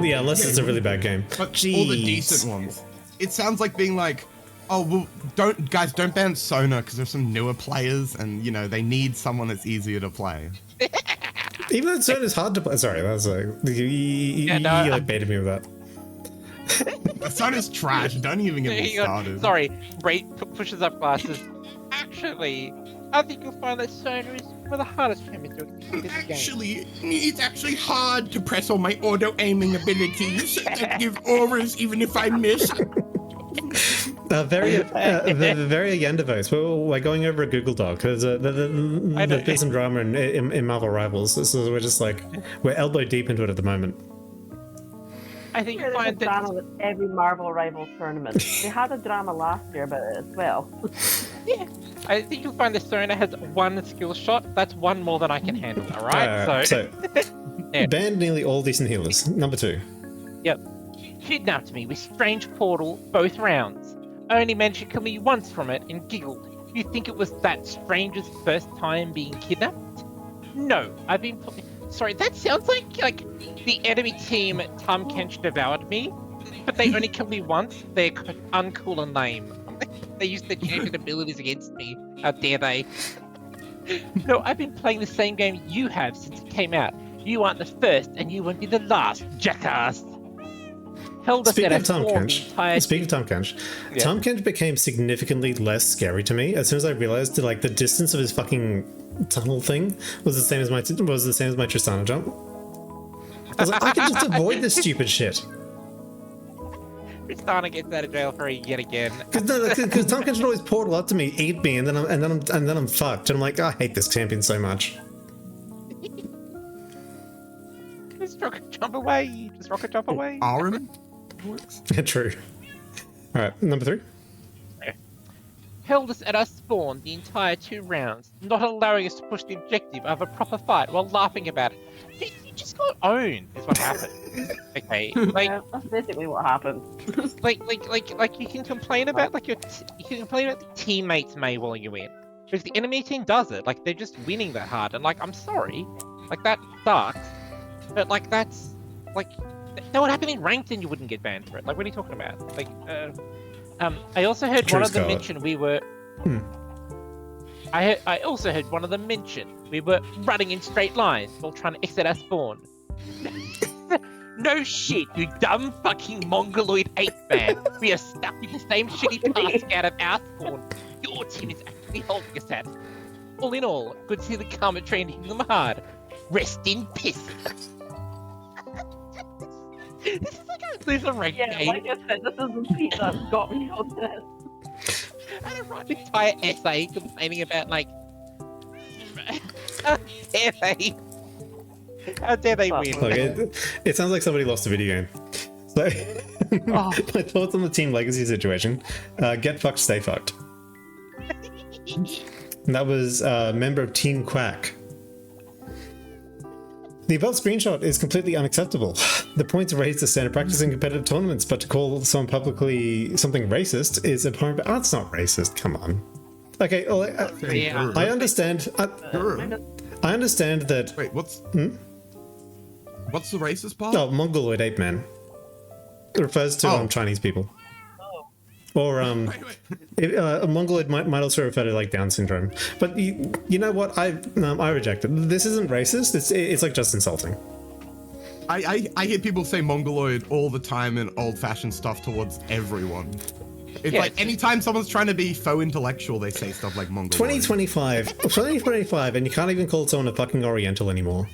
yeah, unless it's a really bad game. But all the decent ones. It sounds like being like, oh well, don't ban Sona because there's some newer players and you know they need someone that's easier to play. Even though Zone is hard to play. Sorry, that's like you like baited me with that. The sun is trash. Don't even get me started. Sorry, Ray pushes up glasses. Actually, I think you'll find that Sona is one of the hardest champions to execute this game. Actually, it's actually hard to press all my auto-aiming abilities and give auras even if I miss. The very end of us, we're going over a Google Doc because there's been some drama in Marvel Rivals, so we're just like, we're elbow deep into it at the moment. I think There's you'll a find that. drama with every Marvel Rivals tournament. They had a drama last year about it as well. Yeah, I think you'll find that Sona has one skill shot. That's one more than I can handle. All right, so Yeah. banned nearly all decent healers. Number 2. Yep. Kidnapped me with strange portal both rounds. Only managed to kill me once from it and giggled. You think it was that stranger's first time being kidnapped? No, I've been. Sorry, that sounds like the enemy team Tom Kench devoured me, but they only killed me once. They're uncool and lame. They used their champion abilities against me. How dare they? No, I've been playing the same game you have since it came out. You aren't the first, and you won't be the last, jackass. Speaking of Tom Kench, Yeah. Tom Kench became significantly less scary to me as soon as I realized that, like, the distance of his fucking tunnel thing was the same as my Tristana jump. I was like, I can just avoid this stupid shit. Tristana gets out of jail free yet again. Because Tom Kench would always portal up to me, eat me, and then I'm fucked. And I'm like, I hate this champion so much. Just rocket jump away. Just rocket jump away. Arum? True. Alright, number 3. Held us at our spawn the entire 2 rounds, not allowing us to push the objective of a proper fight while laughing about it. You just got owned, is what happened. Okay, like, Yeah, that's basically what happened. like you can complain about you can complain about the teammates Maywalling you in, because the enemy team does it. Like, they're just winning that hard, and like, I'm sorry, like, that sucks, but like, that's like, that would happen in ranked and you wouldn't get banned for it. Like, what are you talking about? Like, I also heard one of them mention we were. I also heard one of them mention we were running in straight lines while trying to exit our spawn. No shit, you dumb fucking mongoloid ape man. We are stuck in the same shitty task out of our spawn. Your team is actually holding us at. All in all, good to see the karma train hitting them hard. Rest in piss. This is like a loser rank game. Like I said, this is the piece that got me on this. I don't write an entire essay complaining about, like, how dare they? How dare they win? Look, it sounds like somebody lost a video game. So, my thoughts on the Team Legacy situation. Get fucked, stay fucked. And that was a member of Team Quack. The above screenshot is completely unacceptable. The points raised as standard practice in competitive tournaments, but to call someone publicly something racist is abhorrent. Oh, it's not racist. Come on. Okay, well, Yeah. I understand. I understand that. Wait, what's the racist part? Oh, Mongoloid ape man. It refers to Chinese people. Or a Mongoloid might also refer to, like, Down syndrome. But you know what? I reject it. This isn't racist. It's like just insulting. I hear people say Mongoloid all the time in old-fashioned stuff towards everyone. It's like anytime someone's trying to be faux intellectual, they say stuff like Mongoloid. 2025, and you can't even call someone a fucking Oriental anymore.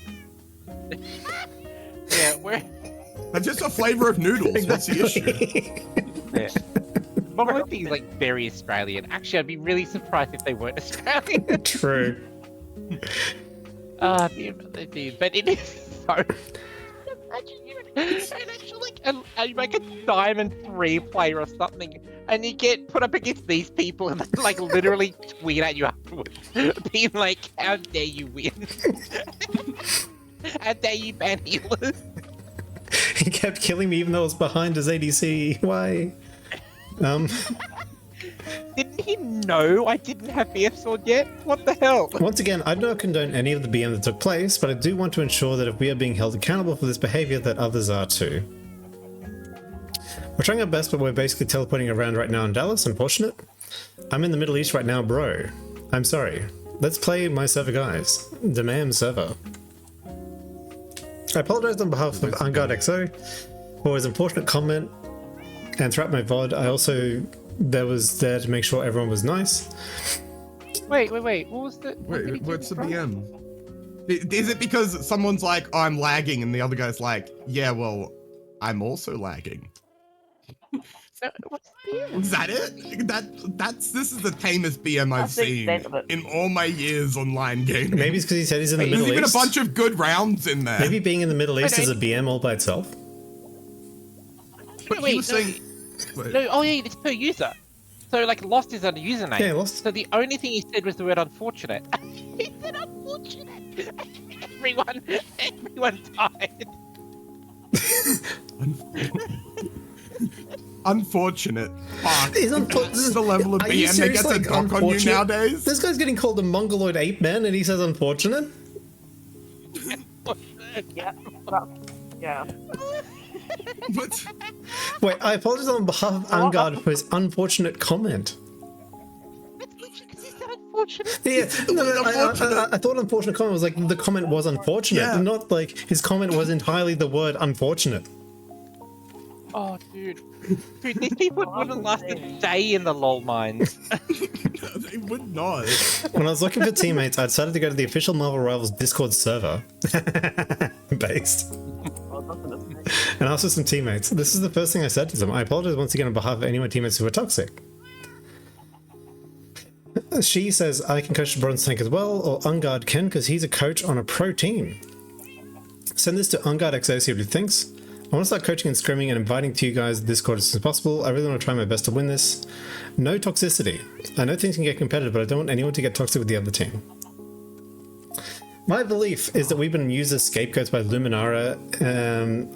Yeah, we're. That's just a flavor of noodles. What's the issue? Yeah. Mongoloid is, like, very Australian. Actually, I'd be really surprised if they weren't Australian. True. But it is so. Imagine you're actually like a Diamond 3 player or something, and you get put up against these people and they, like, literally tweet at you afterwards, being like, "How dare you win? How dare you ban healers?" He kept killing me even though I was behind his ADC. Why? Didn't he know I didn't have BF Sword yet? What the hell? Once again, I do not condone any of the BM that took place, but I do want to ensure that if we are being held accountable for this behavior, that others are too. We're trying our best, but we're basically teleporting around right now in Dallas, unfortunate. I'm in the Middle East right now, bro. I'm sorry. Let's play my server, guys. Demand server. I apologize on behalf of Ungard XO for his unfortunate comment, and throughout my VOD, I also was there to make sure everyone was nice. Wait. What was the? Wait, what's the BM? Is it because someone's like, oh, I'm lagging, and the other guy's like, yeah, well, I'm also lagging? What's the BM? Is that it? This is the tamest BM I've seen in all my years online gaming. Maybe it's because he said he's in the Middle East. There's even a bunch of good rounds in there. Maybe being in the Middle East is a BM all by itself. But Wait, no, oh yeah, it's per user. So like Lost is a username. Yeah, Lost. So the only thing he said was the word unfortunate. He said unfortunate. Everyone died. Unfortunate. Fuck. That's the level of BM that gets a dock on you nowadays. This guy's getting called a mongoloid ape man and he says unfortunate? Yeah. Yeah. What? Wait, I apologize on behalf of Ungard for his unfortunate comment. Unfortunate. Yeah, I thought unfortunate comment was like the comment was unfortunate, Yeah. not like his comment was entirely the word unfortunate. Oh, dude, these people wouldn't last a day in the lol mines. They would not. When I was looking for teammates, I decided to go to the official Marvel Rivals Discord server. Based. And asked for some teammates. This is the first thing I said to them. I apologize once again on behalf of any of my teammates who were toxic. She says, I can coach the bronze tank as well, or Ungard can because he's a coach on a pro team. Send this to Ungard XO, see what he thinks. I want to start coaching and scrimming and inviting to you guys Discord as soon as possible. I really want to try my best to win this. No toxicity. I know things can get competitive, but I don't want anyone to get toxic with the other team. My belief is that we've been used as scapegoats by Luminara,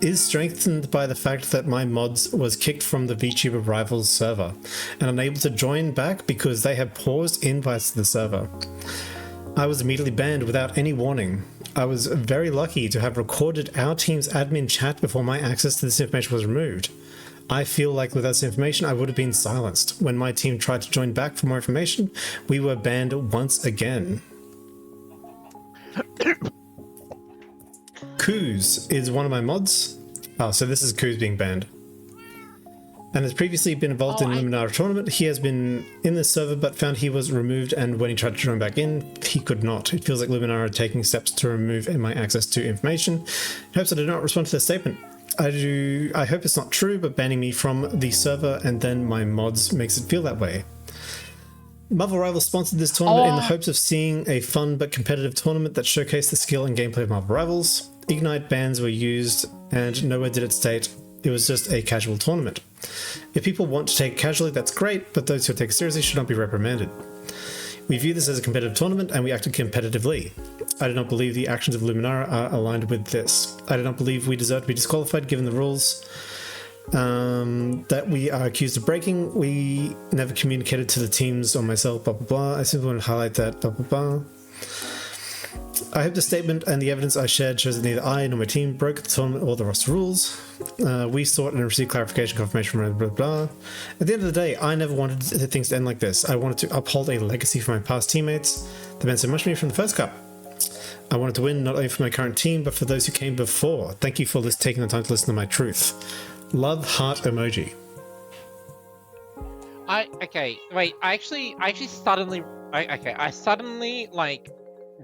is strengthened by the fact that my mods was kicked from the Vtuber Rivals server and unable to join back because they had paused invites to the server. I was immediately banned without any warning. I was very lucky to have recorded our team's admin chat before my access to this information was removed. I feel like without this information I would have been silenced. When my team tried to join back for more information, we were banned once again. Kuz is one of my mods. Oh, so this is Kuz being banned. And has previously been involved in Luminara tournament. He has been in the server but found he was removed, and when he tried to join back in, he could not. It feels like Luminara are taking steps to remove my access to information. In hopes I did not respond to their statement. I hope it's not true, but banning me from the server and then my mods makes it feel that way. Marvel Rivals sponsored this tournament in the hopes of seeing a fun but competitive tournament that showcased the skill and gameplay of Marvel Rivals. Ignite bans were used, and nowhere did it state it was just a casual tournament. If people want to take it casually, that's great, but those who take it seriously should not be reprimanded. We view this as a competitive tournament, and we acted competitively. I do not believe the actions of Luminara are aligned with this. I do not believe we deserve to be disqualified given the rules that we are accused of breaking. We never communicated to the teams or myself, blah blah blah. I simply want to highlight that, blah blah blah. I hope the statement and the evidence I shared shows that neither I nor my team broke the tournament or the roster rules. We sought and received clarification, confirmation, blah blah blah. At the end of the day, I never wanted things to end like this. I wanted to uphold a legacy for my past teammates. They meant so much to me from the first cup. I wanted to win not only for my current team, but for those who came before. Thank you for taking the time to listen to my truth. Love heart emoji. I suddenly like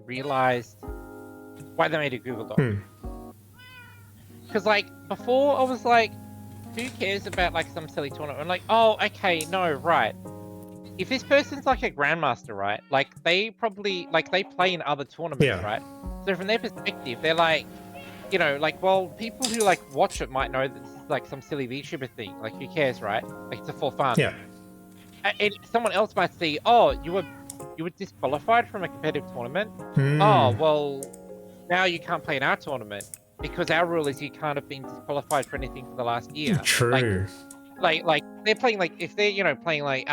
realized why they made a Google Doc. Because like before I was like, who cares about like some silly tournament? I'm like, oh okay, no, right. If this person's like a grandmaster, right? Like they probably like they play in other tournaments, right? So from their perspective, they're like, you know, like, well, people who like watch it might know that this is like some silly VTuber thing. Like, who cares, right? Like, it's for fun. Yeah. And someone else might see, oh, you were disqualified from a competitive tournament. Oh, well, now you can't play in our tournament because our rule is you can't have been disqualified for anything for the last year. True. Like they're playing like if they're playing like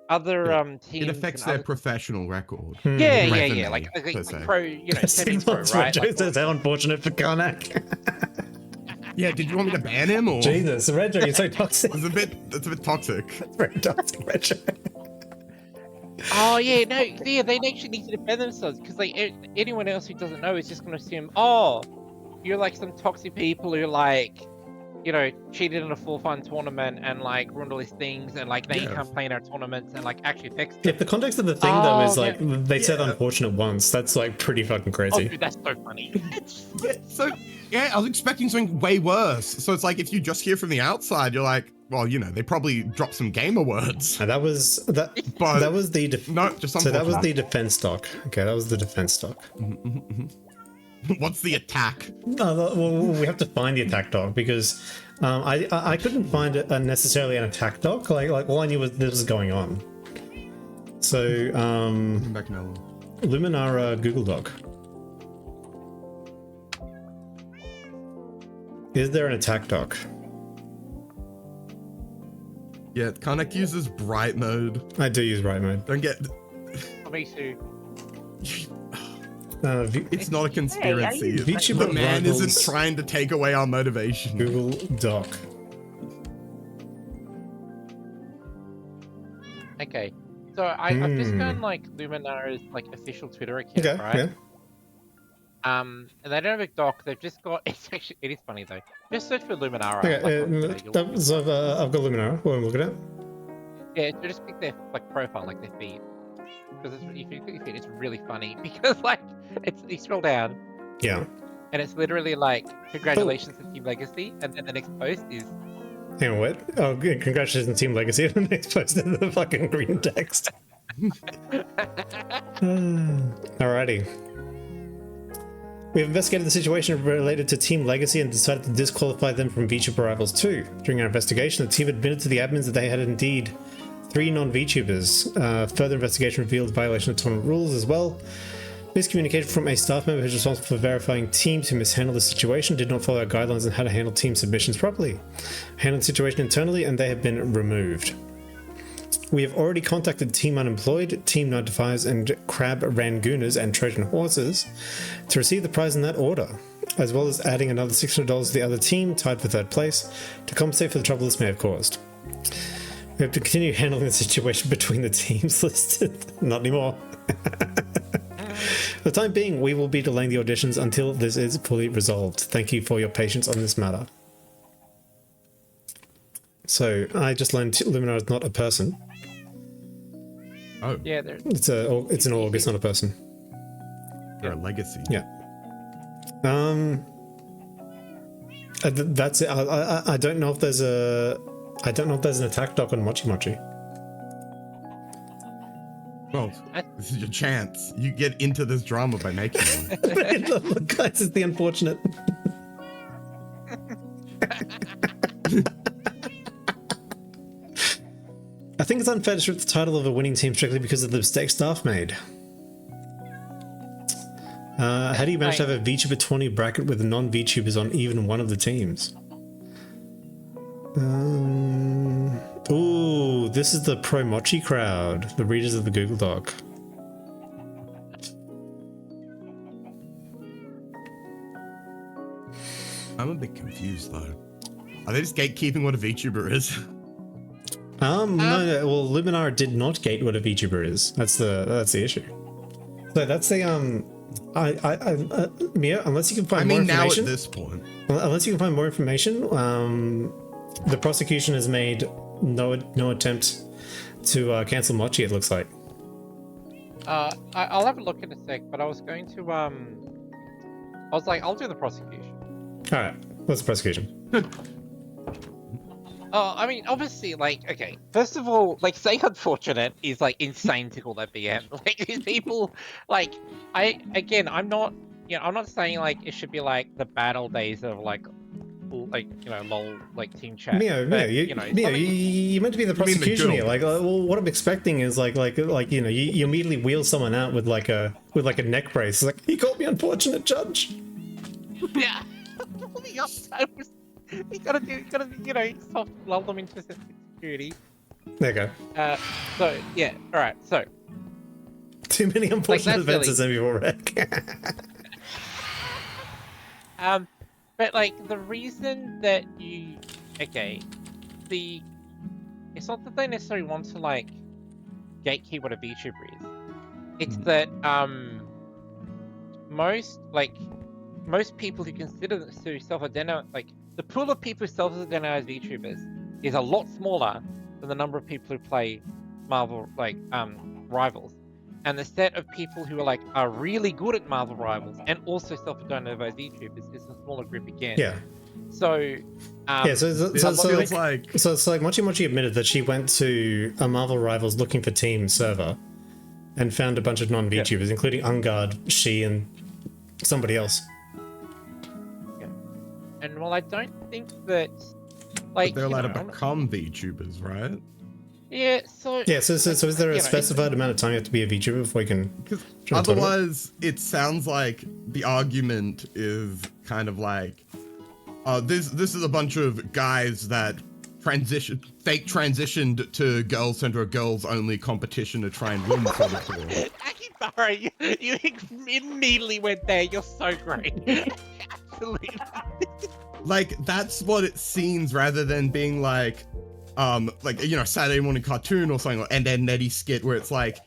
other teams. It affects their professional record. Yeah. Like pro, semi-pro, right? That's how unfortunate for Karnak. Yeah, did you want me to ban him or? Jesus, Retro, you're so toxic. It's a bit toxic. It's very toxic, Retro. Oh yeah, no, yeah, they actually need to defend themselves because like anyone else who doesn't know is just gonna assume, oh, you're like some toxic people who like, you know, cheated in a full fun tournament and like ruined all these things and like now you can't play in our tournaments and like actually fixed it. If the context of the thing though is like yeah. they said unfortunate once, that's like pretty fucking Oh, crazy. dude, that's so funny. Yeah, I was expecting something way worse. So it's like if you just hear from the outside, you're like, well, you know, they probably dropped some gamer words. And that was But that was the no, just so that was the defense stock. Okay, that was the defense stock. What's the attack? Well, we have to find the attack doc because I couldn't find necessarily an attack doc. Like all I knew was this was going on. So Back now. Luminara Google Doc. Is there an attack doc? Yeah, Connect uses bright mode. I do use bright mode. Don't get. Me too. It's not a conspiracy. VTuber The man rivals isn't trying to take away our motivation. Google Doc. Okay, so I've just found like Luminara's like official Twitter account, Okay, right? yeah. And they don't have a doc. They've just got. It is funny though. Just search for Luminara. Okay, like, so I've got Luminara. What am I looking at? yeah, so just click their like profile, like their feed. Because if you click their feed, it's really funny because like you scroll down Yeah. and it's literally like congratulations to Team Legacy, and then the next post is Hang on, what? Oh, good. Congratulations, Team Legacy. And the next post in the fucking green text. Alrighty. We have investigated the situation related to Team Legacy and decided to disqualify them from VTuber Rivals 2. During our investigation, the team admitted to the admins that they had indeed 3 non-VTubers. Further investigation revealed violation of tournament rules as well. Miscommunication from a staff member who's responsible for verifying teams who mishandled the situation, did not follow our guidelines on how to handle team submissions properly. Handled the situation internally and they have been removed. We have already contacted Team Unemployed, Team 9 to 5s, and Crab Rangooners and Trojan Horses to receive the prize in that order, as well as adding another $600 to the other team, tied for 3rd place, to compensate for the trouble this may have caused. We have to continue handling the situation between the teams listed. Not anymore. For the time being, we will be delaying the auditions until this is fully resolved. Thank you for your patience on this matter. So, I just learned Luminar is not a person. Oh, yeah, It's an org, it's not a person. they're a legacy. Yeah. That's it. I don't know if there's an attack doc on Mochi Mochi. Well, this is your chance. You get into this drama by making one. Look, guys, it's the unfortunate. I think it's unfair to strip the title of a winning team strictly because of the mistake staff made. How do you manage to have a VTuber 20 bracket with non-VTubers on even one of the teams? Ooh, this is the Pro Mochi crowd, the readers of the Google Doc. I'm a bit confused though. Are they just gatekeeping what a VTuber is? No. Well, Luminara did not gate what a VTuber is. That's the issue. So that's the Mia. Unless you can find more information. Now at this point, unless you can find more information, the prosecution has made no attempt to cancel Mochi. It looks like. I'll have a look in a sec, but I was going to I was like, I'll do the prosecution. All right, what's the prosecution? I mean, obviously, like, okay. First of all, like, say unfortunate is like insane to call that BM. Like, these people, like, I'm not saying like it should be like the battle days of like lol, like team chat. Mio, you meant to be the prosecution here. Like, well, what I'm expecting is like you immediately wheel someone out with like a neck brace. It's like, he called me unfortunate, judge. Yeah. You gotta soft lull them into security. There you go. So yeah, all right. So too many unfortunate events as before, Rick. But like the reason that it's not that they necessarily want to like gatekeep what a VTuber is. It's that most people who consider to self-identify, like the pool of people who self-identify as VTubers is a lot smaller than the number of people who play Marvel Rivals, and the set of people who are really good at Marvel Rivals and also self-identify as VTubers is a smaller group again. Yeah. So So it's like Mochi admitted that she went to a Marvel Rivals looking for team server and found a bunch of non-VTubers, including Ungard, she, and somebody else. Yeah. And while I don't think that but they're allowed to become VTubers, right? Yeah, so is there a specified amount of time you have to be a VTuber before you can? Otherwise, it sounds like the argument is kind of like, this is a bunch of guys that transitioned to Girls Center, a girls only competition to try and win for the tour. Akibara, you immediately went there. You're so great. Absolutely. Like, that's what it seems, rather than being like Saturday morning cartoon or something, and then Nettie skit where it's like,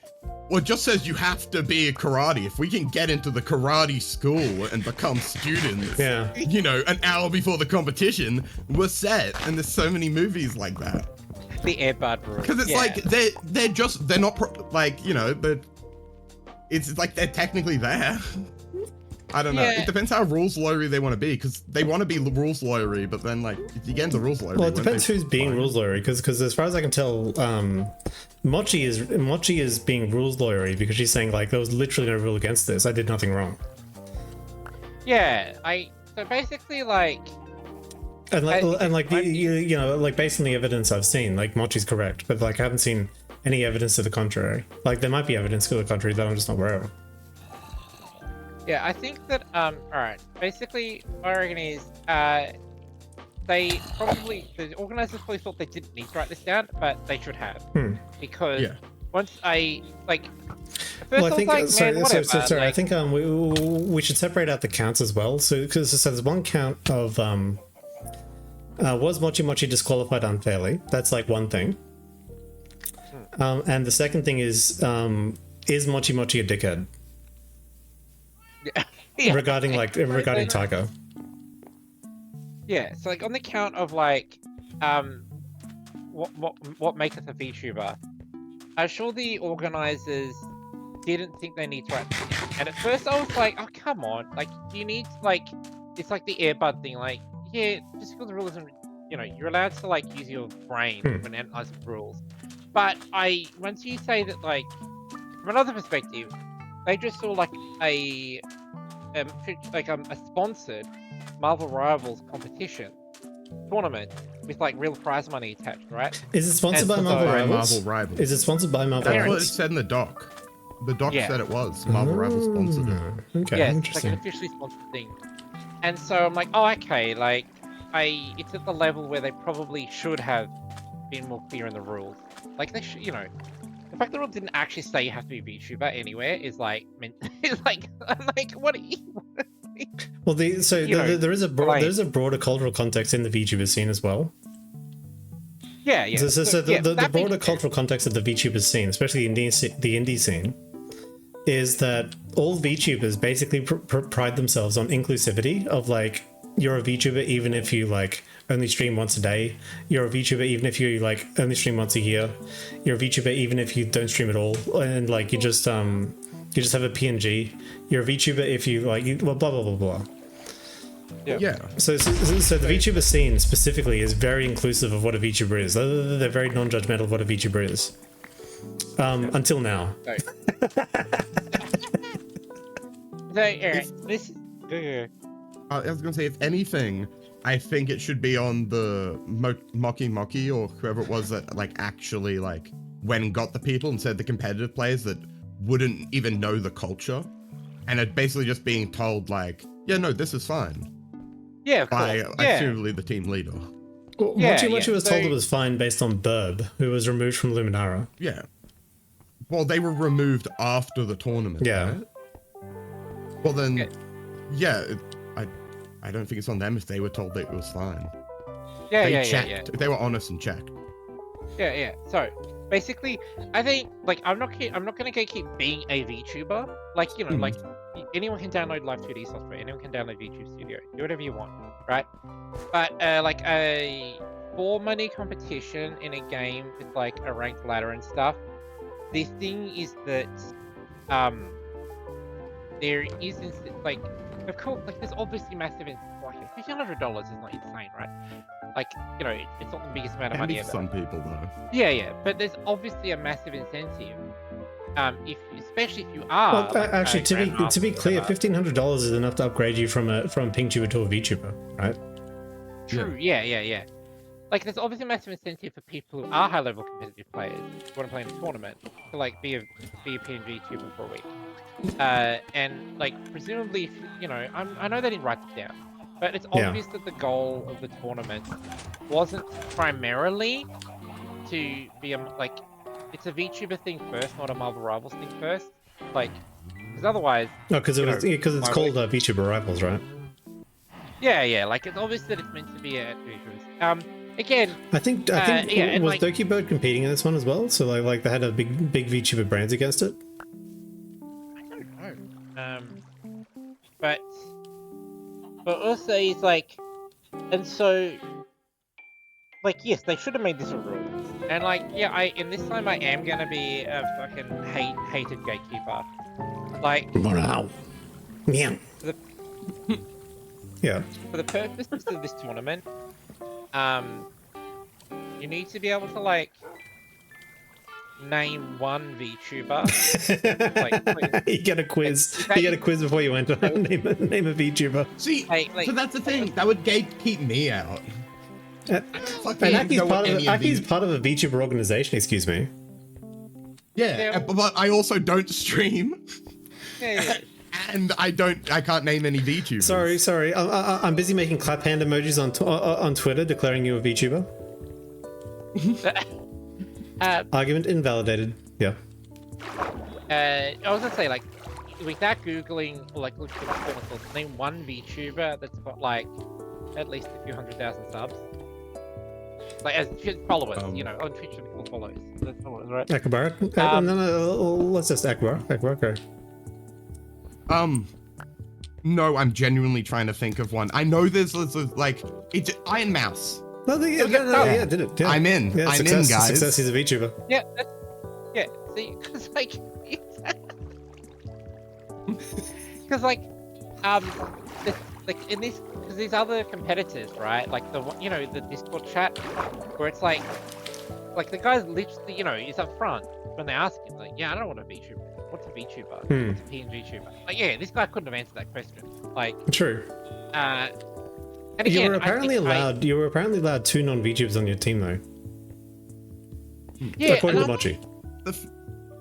well, it just says you have to be a karate. If we can get into the karate school and become students, an hour before the competition, we're set. And there's so many movies like that. The Airbud rule. Because it's like, they're not, it's like they're technically there. I don't know. It depends how rules lawyery they want to be, because they want to be rules lawyery, but then if you get into rules lawyery, well, it depends who's being rules lawyery. Because as far as I can tell, Mochi is being rules lawyery because she's saying there was literally no rule against this. I did nothing wrong. Yeah, so basically based on the evidence I've seen, Mochi's correct, but I haven't seen any evidence to the contrary. There might be evidence to the contrary that I'm just not aware of. Yeah, I think that, alright, basically, what I reckon is, the organizers probably thought they didn't need to write this down, but they should have. Because once I think we should separate out the counts as well. So, because there's one count of, was Mochi disqualified unfairly? That's one thing. And the second thing is Mochi a dickhead? Regarding Taiko. Yeah, so on the count of what maketh a VTuber, I'm sure the organizers didn't think they need to write this down. And at first I was like, oh come on, you need it's like the Airbud thing, just because the rule isn't, you're allowed to use your brain when analyzing rules. But once you say that from another perspective, they just saw a sponsored Marvel Rivals competition tournament with real prize money attached, right? Is it sponsored by Marvel Rivals? Is it sponsored by Marvel Rivals? That's what it said in the doc. The doc said it was. Marvel Rivals sponsored it. Okay, yeah, interesting. It's an officially sponsored thing. And so I'm like, oh, okay, it's at the level where they probably should have been more clear in the rules. They should, the fact that the rule didn't actually say you have to be a VTuber anywhere is what are you? Well, there is a broader cultural context in the VTuber scene as well. Yeah. The broader cultural context of the VTuber scene, especially the indie scene, is that all VTubers basically pride themselves on inclusivity of you're a VTuber even if you only stream once a day. You're a VTuber even if you only stream once a year. You're a VTuber even if you don't stream at all, and you just have a PNG. You're a VTuber if you blah blah blah blah. Yeah. So the VTuber scene specifically is very inclusive of what a VTuber is. They're very non-judgmental of what a VTuber is. Until now. I was gonna say, if anything, I think it should be on the Mochi or whoever it was that actually went and got the people and said the competitive players that wouldn't even know the culture, and it basically just being told yeah, no, this is fine. Yeah, of by course. assumably the team leader. Well, Mochi was told it was fine based on Burb, who was removed from Luminara. Yeah. Well, they were removed after the tournament. Yeah. Right? Well then, I don't think it's on them if they were told that it was fine. They checked. They were honest and checked. Yeah. So, basically, I think like I'm not gonna go keep being a VTuber. Like like anyone can download Live 2D software. Anyone can download VTube Studio. Do whatever you want, right? But like a for money competition in a game with like a ranked ladder and stuff. The thing is that there isn't like, of course, like there's obviously massive like $1,500 is not insane, right? Like it's not the biggest amount of money ever. Some people though. Yeah, but there's obviously a massive incentive. Especially if you are. Well, like, actually, to be clear, $1,500 is enough to upgrade you from a PingTuber to a VTuber, right? True. Yeah. Like, there's obviously a massive incentive for people who are high-level competitive players who want to play in a tournament to like be a PNG tuber for a week. And like presumably, if, I know they didn't write it down, but it's obvious that the goal of the tournament wasn't primarily to be like it's a VTuber thing first, not a Marvel Rivals thing first. Like, because otherwise, because it's called VTuber Rivals, right? Yeah. Like it's obvious that it's meant to be a VTubers. Again, I think was like, Doki Bird competing in this one as well? So like they had a big VTuber brands against it. I don't know. But also it's like, and so like yes, they should have made this a rule. And like in this time I am gonna be a fucking hated gatekeeper. Like wow. Yeah. Yeah. For the purposes of this tournament, you need to be able to like name one VTuber. Like, you get a quiz. You get a quiz before you enter. name a VTuber. See, so that's the thing. That would keep me out. And Aki's part of a VTuber organization. Excuse me. Yeah, but I also don't stream. Yeah. And I can't name any VTubers. Sorry. I'm busy making clap hand emojis on Twitter declaring you a VTuber. Argument invalidated. Yeah. I was gonna say, like, without googling or like looking at the source, name one VTuber that's got like at least a few 100,000 subs. Like as followers, on Twitch they call followers. That's followers, right? Akbar. No, let's just Akbar. Okay. No, I'm genuinely trying to think of one. I know there's like it's Iron Mouse. No, did it. Yeah. I'm in. Yeah, I'm in, guys. Success. He's a VTuber. Yeah. See, because like, like in this, because these other competitors, right? Like the the Discord chat, where it's like the guy's literally, he's up front when they ask him, like, yeah, I don't want a VTuber. What's a VTuber? What's a PNG tuber? Like, yeah, this guy couldn't have answered that question. Like, true. And again, you were apparently allowed 2 non-VTubers on your team, though. Yeah, according to Mochi.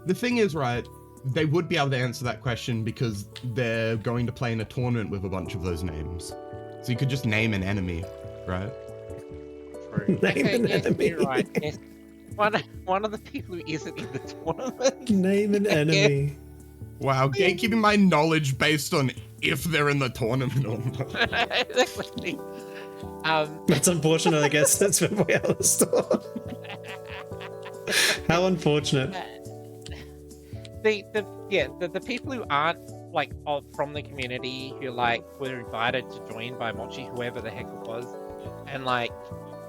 The thing is, right, they would be able to answer that question because they're going to play in a tournament with a bunch of those names. So you could just name an enemy, right? True. Name an enemy. You're right. Yes. One of the people who isn't in the tournament. Name an enemy. Wow, gatekeeping my knowledge based on if they're in the tournament or not. Exactly. That's unfortunate, I guess. That's been way out of the store. How unfortunate. The people who aren't like from the community who like were invited to join by Mochi, whoever the heck it was, and like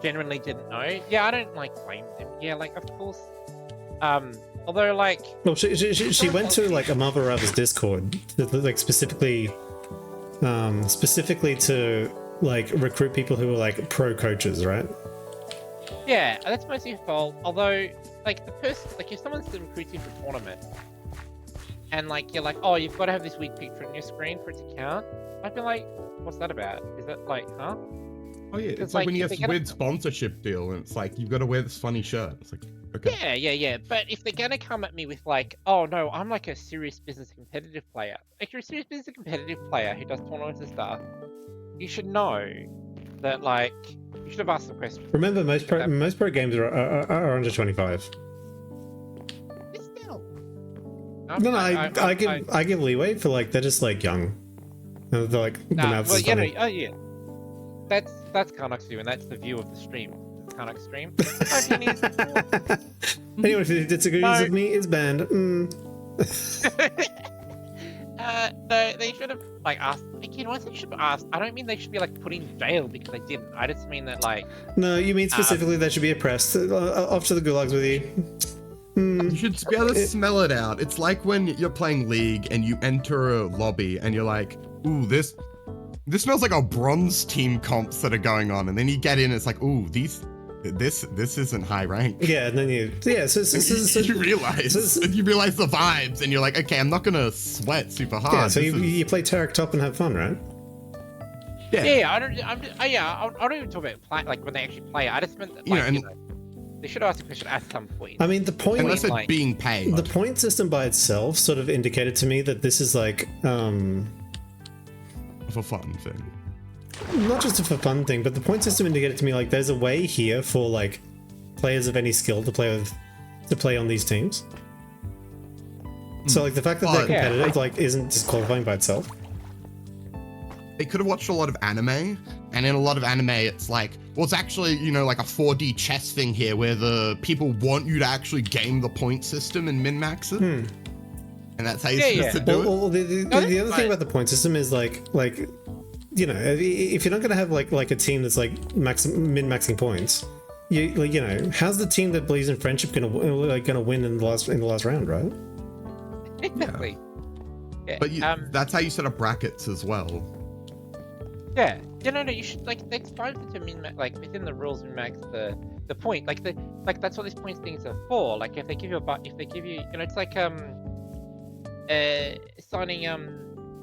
genuinely didn't know. Yeah, I don't like blame them. Yeah, like of course. Although like, well, she went to like a Marvel Rivals Discord, like specifically to like recruit people who were like pro coaches, right? Yeah, that's mostly her fault. Although, like the person, like if someone's recruiting for a tournament, and like you're like, oh, you've got to have this weird picture on your screen for it to count. I'd be like, what's that about? Is it like, huh? Oh yeah, it's like when you have this weird sponsorship deal, and it's like you've got to wear this funny shirt. It's like, okay. Yeah. But if they're gonna come at me with like, oh no, I'm like a serious business competitive player. Like you're a serious business competitive player who does tournaments and stuff. You should know that like you should have asked the question. Remember, most pro games are under 25. Still. No, I give leeway for like they're just like young. They're like the mouths is funny. Oh yeah. That's Karnak's view, and that's the view of the stream. Canuck stream. Hi, Denise. Anyone who disagrees No. with me is banned. No, they should have like asked. Like, you know, what they should have asked. I don't mean they should be like put in jail because they didn't. I just mean that like. No, you mean specifically they should be oppressed. Off to the gulags with you. You should be able to smell it out. It's like when you're playing League and you enter a lobby and you're like, ooh, this smells like a bronze team comps that are going on, and then you get in and it's like, ooh, this isn't high rank. Yeah, and then you You realize the vibes and you're like, okay, I'm not gonna sweat super hard. yeah. So you play Tarek top and have fun, right? Yeah, I don't even talk about play, like when they actually play. I just meant that, like, they should have asked a question at some point. I mean, the point Unless it's like, being paid. the point system by itself sort of indicated to me that this is like For fun thing. not just a for fun thing, but the point system indicated to me like there's a way here for like players of any skill to play on these teams. So like the fact that they're competitive like isn't disqualifying by itself. They could have watched a lot of anime, and in a lot of anime it's like, well, it's actually, you know, like a 4D chess thing here where the people want you to actually game the point system and min-max it. And that's how you're supposed to do it. Well, the other thing about the point system is like you know, if you're not gonna have like a team that's like min-maxing points, you know, how's the team that believes in friendship gonna win in the last round, right? Exactly. Yeah. But that's how you set up brackets as well. Yeah. No. You should it's fine to like within the rules min-max the point. Like that's what these points things are for. Like if they give you you know, it's like signing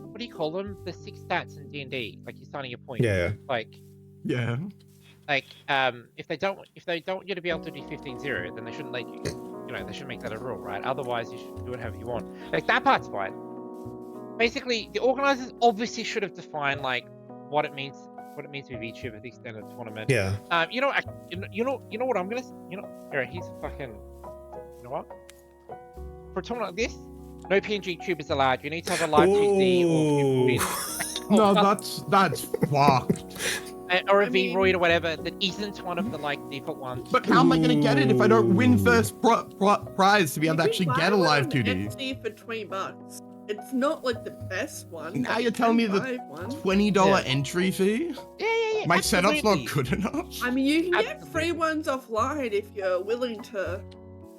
what do you call them? The 6 stats in D&D. Like you're signing your points. Yeah. Like if they don't want you to be able to do 15-0, then they shouldn't let you. You know, they should make that a rule, right? Otherwise, you should do it however you want. Like that part's fine. Basically, the organizers obviously should have defined like what it means to be VTuber at the extended tournament. Yeah. You know what I'm gonna. Alright, he's fucking. You know what? For a tournament like this, no PNG tubers allowed. You need to have a live 2D or you win. No, that's fucked. Or a V-Roid or whatever that isn't one of the like default ones. But how am I gonna get it if I don't win first prize to be able to actually get a live 2D? EnVTuber for $20. It's not like the best one. Now you're telling me the $20 entry fee? Yeah. My absolutely. setup's not good enough. I mean, you can get free ones offline if you're willing to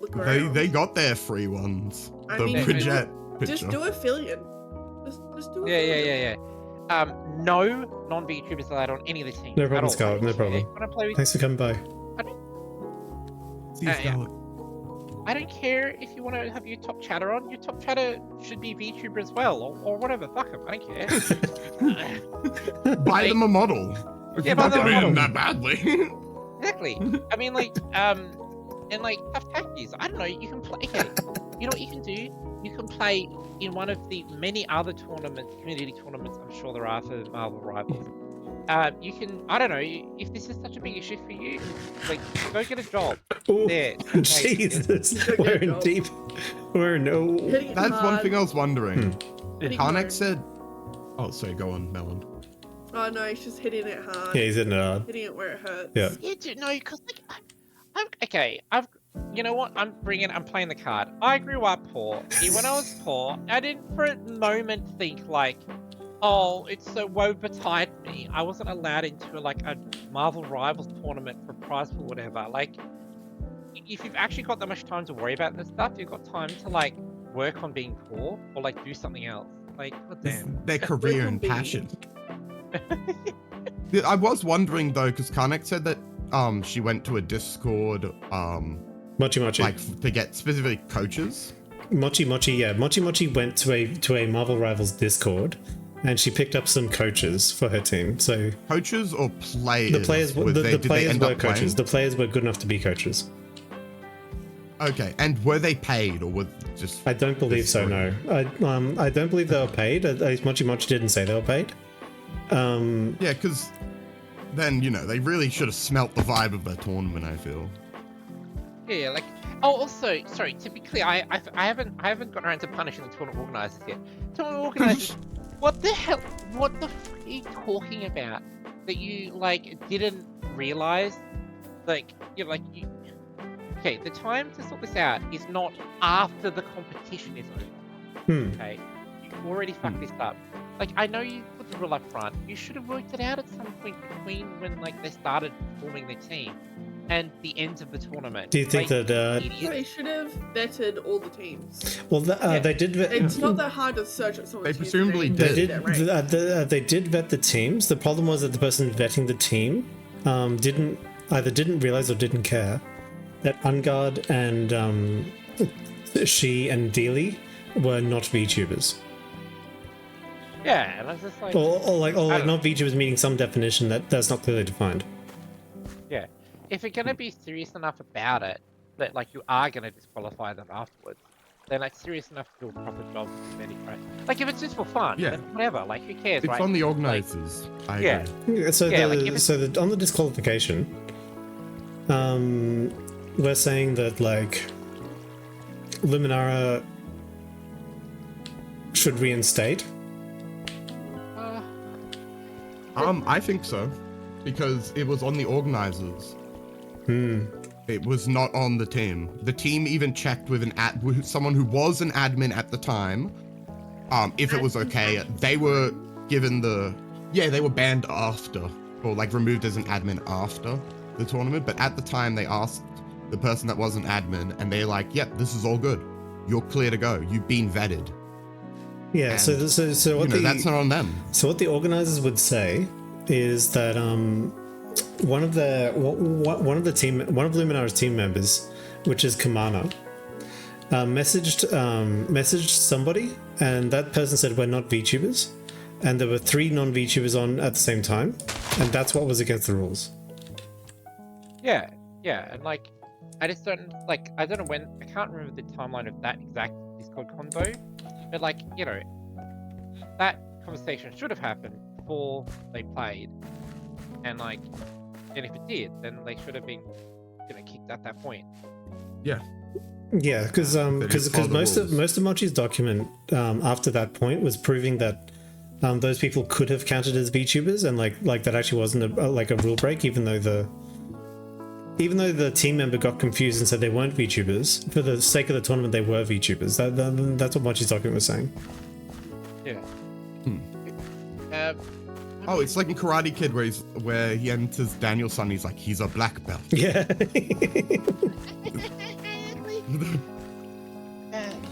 look around. They got their free ones. I The mean, Bridget picture. Just do affiliate. Just do Yeah. No non-VTubers allowed on any of the teams. No problem, at all. Scarlett, no problem. When I play with, Thanks for coming by. See you, Scarlett. I don't care if you want to have your top chatter on. Your top chatter should be VTuber as well, or whatever. Fuck them. I don't care. Buy them a model. Yeah, buy them a model. That badly. Exactly. I mean, like, and like tough tactics. I don't know. You can play. Okay. You know what you can do? You can play in one of the many other tournaments, community tournaments. I'm sure there are for Marvel Rivals. You can. I don't know. If this is such a big issue for you, like, go get a job. Ooh, There. Jesus, we're in deep. That's one thing I was wondering. Hitting Karnak hard. said. Oh, sorry. Go on, Melon. Oh no, he's just hitting it hard. Yeah, he's hitting it hard. Hitting it where it hurts. Yeah. Yeah, dude, no, because like, you know what? I'm playing the card. I grew up poor. When I was poor, I didn't for a moment think like, oh, it's so woe betide me. I wasn't allowed into like a Marvel Rivals tournament for prize or whatever. Like, if you've actually got that much time to worry about this stuff, you've got time to like work on being poor or like do something else. Like, what damn. Their career and passion. I was wondering though, because Karnak said that she went to a Discord Mochi. like to get specific coaches. Mochi, yeah. Mochi went to a Marvel Rivals Discord, and she picked up some coaches for her team. So Coaches or players? the players were Did they players end were up coaches. playing? The players were good enough to be coaches. Okay, and were they paid or were just? I don't believe so. No, I don't believe they were paid. At least Mochi didn't say they were paid. Yeah, because then you know they really should have smelt the vibe of the tournament. I feel. Yeah, like. Oh, also, sorry. To be clear, I haven't gotten around to punishing the tournament organizers yet. Tournament organizers, what the hell? What the f are you talking about? That you like didn't realize like, okay, the time to sort this out is not after the competition is over. Okay, you already fucked this up. Like, I know you put the rule up front. You should have worked it out at some point between when like they started forming their team and the end of the tournament. Do you think that? They should have vetted all the teams. Well, they did. It's not that hard to search at someone's They presumably username. did. They did vet the teams. The problem was that the person vetting the team didn't realize or didn't care that Ungard and she and Dealey were not VTubers. Yeah, and I was just like, or not VTubers, meaning some definition that's not clearly defined. yeah, if you're gonna be serious enough about it, that like you are gonna disqualify them afterwards, then like serious enough to do a proper job of vetting, right? Like if it's just for fun, then whatever. Like who cares, It's right? on the organizers. Like, I yeah. agree. Yeah, so on the disqualification, we're saying that like Luminara should reinstate. I think so, because it was on the organizers. It was not on the team. The team even checked with someone who was an admin at the time, if it was okay. They were given they were banned after, or like removed as an admin after the tournament. But at the time, they asked the person that was an admin, and they're like, "Yep, this is all good. You're clear to go. You've been vetted." Yeah, And, so what that's not on them. So what the organizers would say is that one of Luminara's team members, which is Kamana, messaged somebody, and that person said we're not VTubers, and there were 3 non-VTubers on at the same time, and that's what was against the rules. Yeah, and like, I just don't like. I don't know when. I can't remember the timeline of that exact Discord convo, but like, that conversation should have happened before they played, and like, and if it did, then they should have been, kicked at that point. Yeah, because most of Mochi's document after that point was proving that those people could have counted as VTubers, and like that actually wasn't a rule break, even though the team member got confused and said they weren't VTubers. For the sake of the tournament, they were VTubers. That's what Mochi's document was saying. Yeah. It's like in Karate Kid where he enters Daniel's son. He's like, he's a black belt. Yeah.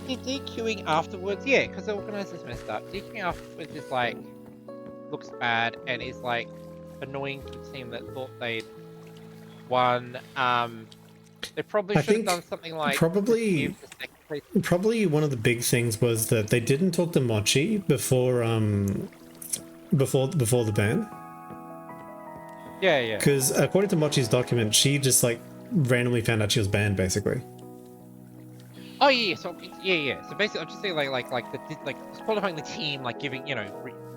DQing afterwards, yeah, because the organizers messed up. DQing afterwards is like, looks bad and is like annoying to the team that thought they'd won. They probably should have done something like probably one of the big things was that they didn't talk to Mochi before the ban. Yeah. Because according to Mochi's document, she just like randomly found out she was banned, basically. Oh yeah. So basically, I'm just saying like disqualifying the team, like giving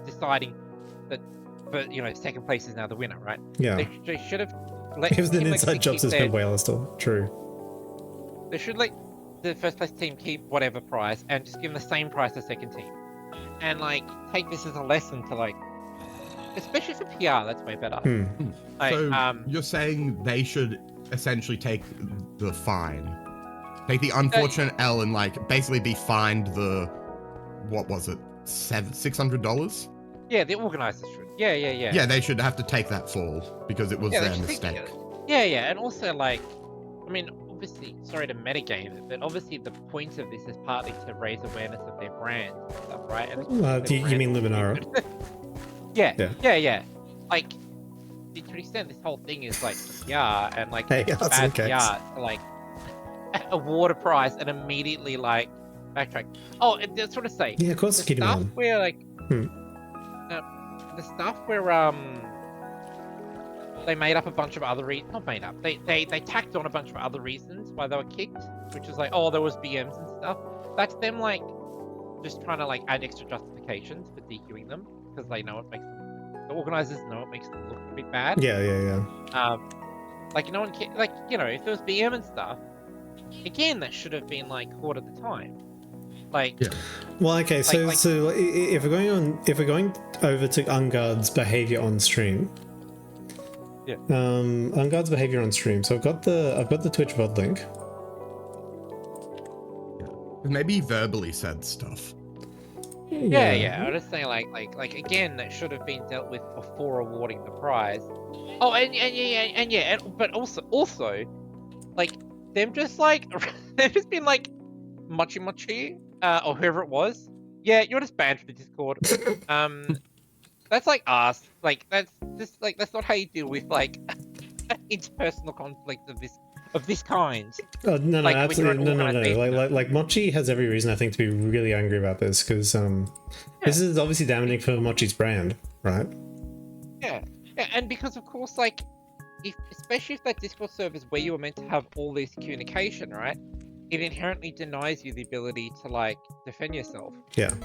deciding that, but second place is now the winner, right? Yeah. They should have let. It was an inside job, so it's been whale still. True. They should let the first place team keep whatever prize and just give them the same prize as second team, and like take this as a lesson to like, especially for PR, that's way better. Like, so you're saying they should essentially take the fine, take the unfortunate L, and like basically be fined the, what was it, $600? Yeah, the organizers should. Yeah. Yeah, they should have to take that fall because it was their mistake. Yeah, and also like, I mean, obviously, sorry to metagame it, but obviously the point of this is partly to raise awareness of their brand and stuff, right? And you mean Luminara? Yeah. Like, to an extent, this whole thing is like PR and like bad PR to like award a prize and immediately like backtrack. Oh, and that's what I say. Yeah, of course. The stuff where like, the stuff where they made up a bunch of other not made up. They tacked on a bunch of other reasons why they were kicked, which is like, oh, there was BMs and stuff. That's them like just trying to like add extra justifications for DQing them because they know it makes the organizers know it makes them look a bit bad. Yeah. Like no one like if there was BM and stuff, again that should have been like caught at the time. Like well, okay, so if we're going over to Ungard's behavior on stream, Yeah. Unguard's behavior on stream. So I've got the Twitch Vod link. Maybe he verbally said stuff. Yeah. I was just saying, like again, that should have been dealt with before awarding the prize. Oh, but also, like them just like they've just been like Mochi, or whoever it was. Yeah, you're just banned from the Discord. That's like us. Like that's just like that's not how you deal with like interpersonal conflict of this kind. Oh, no, like, absolutely, no. Like Mochi has every reason, I think, to be really angry about this because this is obviously damaging for Mochi's brand, right? Yeah, and because of course, like, especially if that Discord server is where you were meant to have all this communication, right? It inherently denies you the ability to like defend yourself. Yeah.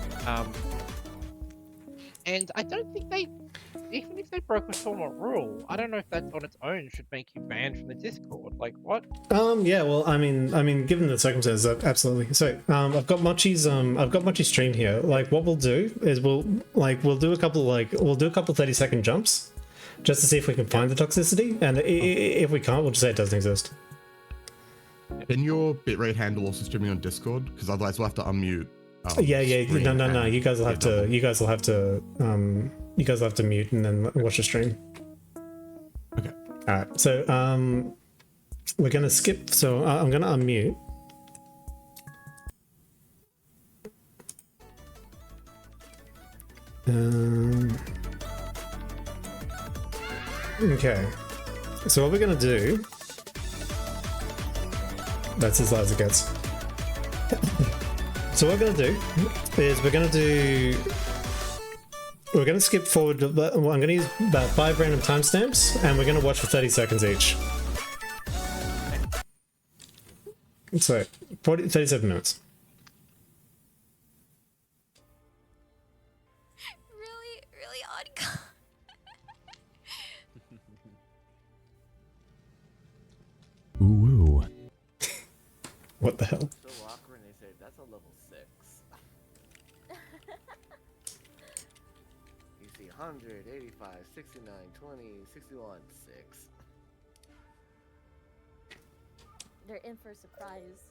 And I don't think even if they broke a tournament rule, I don't know if that on its own should make you banned from the Discord. Like what? Yeah. Well, I mean, given the circumstances, absolutely. So, I've got Mochi's stream here. Like, what we'll do is we'll do a couple 30-second jumps, just to see if we can find the toxicity, and if we can't, we'll just say it doesn't exist. Can your bitrate handle also streaming on Discord? Because otherwise we'll have to unmute. Yeah. No. You guys will have to mute and then watch the stream. Okay. All right. So we're gonna skip. So I'm gonna unmute. Okay. So what we're gonna do. That's as loud as it gets. So what we're going to do is we're going to skip forward. I'm going to use about 5 random timestamps, and we're going to watch for 30 seconds each. So 37 minutes. Really odd. Ooh. What the hell? So awkward, and they say that's a level 6. You see 100, 85, 69, 20, 61, 6. They're in for a surprise.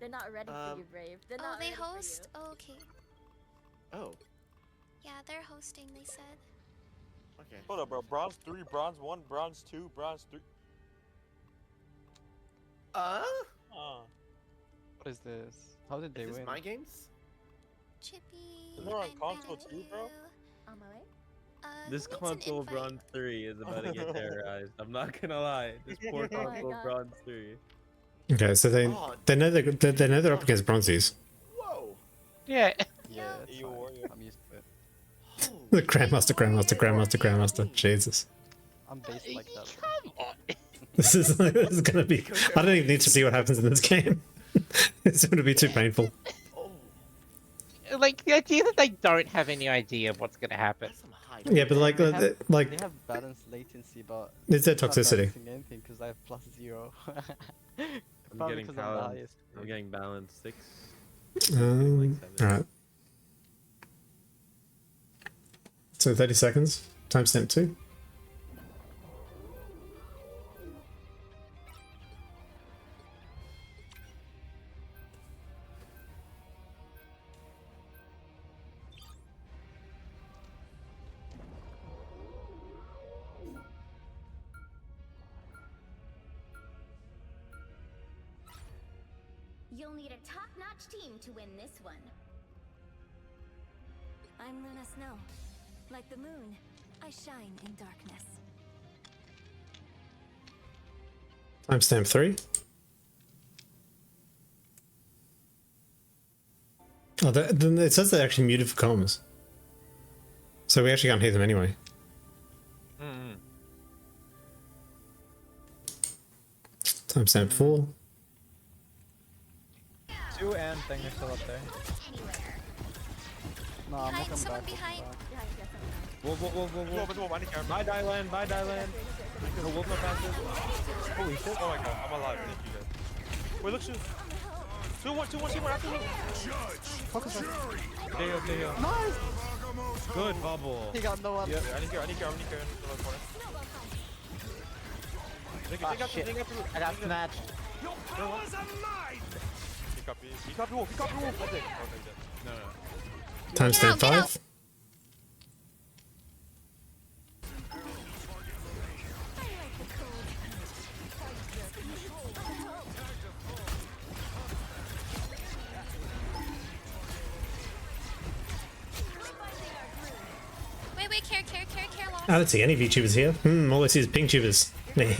They're not ready for you, Brave. They're not they ready host? For you. Oh, okay. Oh, Yeah, they're hosting, they said. okay. Hold up, bro. Bronze 3, Bronze 1, Bronze 2, Bronze 3. What is this? How did they Is this win? my games? Chippy. They're on I'm console better too, than bro? you. On my way? This It's an console invite. Bronze 3 is about to get terrorized. I'm not gonna lie. This poor Oh my console God. Bronze 3. Okay, so they know they're up against bronzies. Whoa! Yeah. Yeah, You warrior. I'm used to it. The Grandmaster. Jesus. I'm based like that. Come on. This is gonna be. I don't even need to see what happens in this game. It's gonna be too painful. Like the idea that they don't have any idea of what's gonna happen. That's some high. Yeah, but like, They have like, balanced latency, but is there it's not toxicity? balancing anything because I have +0. I'm Probably getting 'cause I'm the balanced. highest. I'm getting balanced 6. All right. So 30 seconds. Timestamp 2. You'll need a top-notch team to win this one. I'm Luna Snow. Like the moon, I shine in darkness. Timestamp 3. Oh, then it says they're actually muted for comms. So we actually can't hear them anyway. Timestamp 4. 2 and thing are still up there. No, I'm Behind, not coming someone back. behind. Whoa. Bye, Dylan. No wolf, no passive. Holy shit. Oh my god, I'm alive. Thank you guys. Wait, look, shoot. 2-1, after me. Focus on. KO. Nice! Good bubble. He got no one. Yeah, I need care. In the corner. Shit. I got snatched. He copy wolf. That's it. No. Timestamp 5. Wait, care, lost. I don't see any VTubers here. All I see is pink tubers. Nice.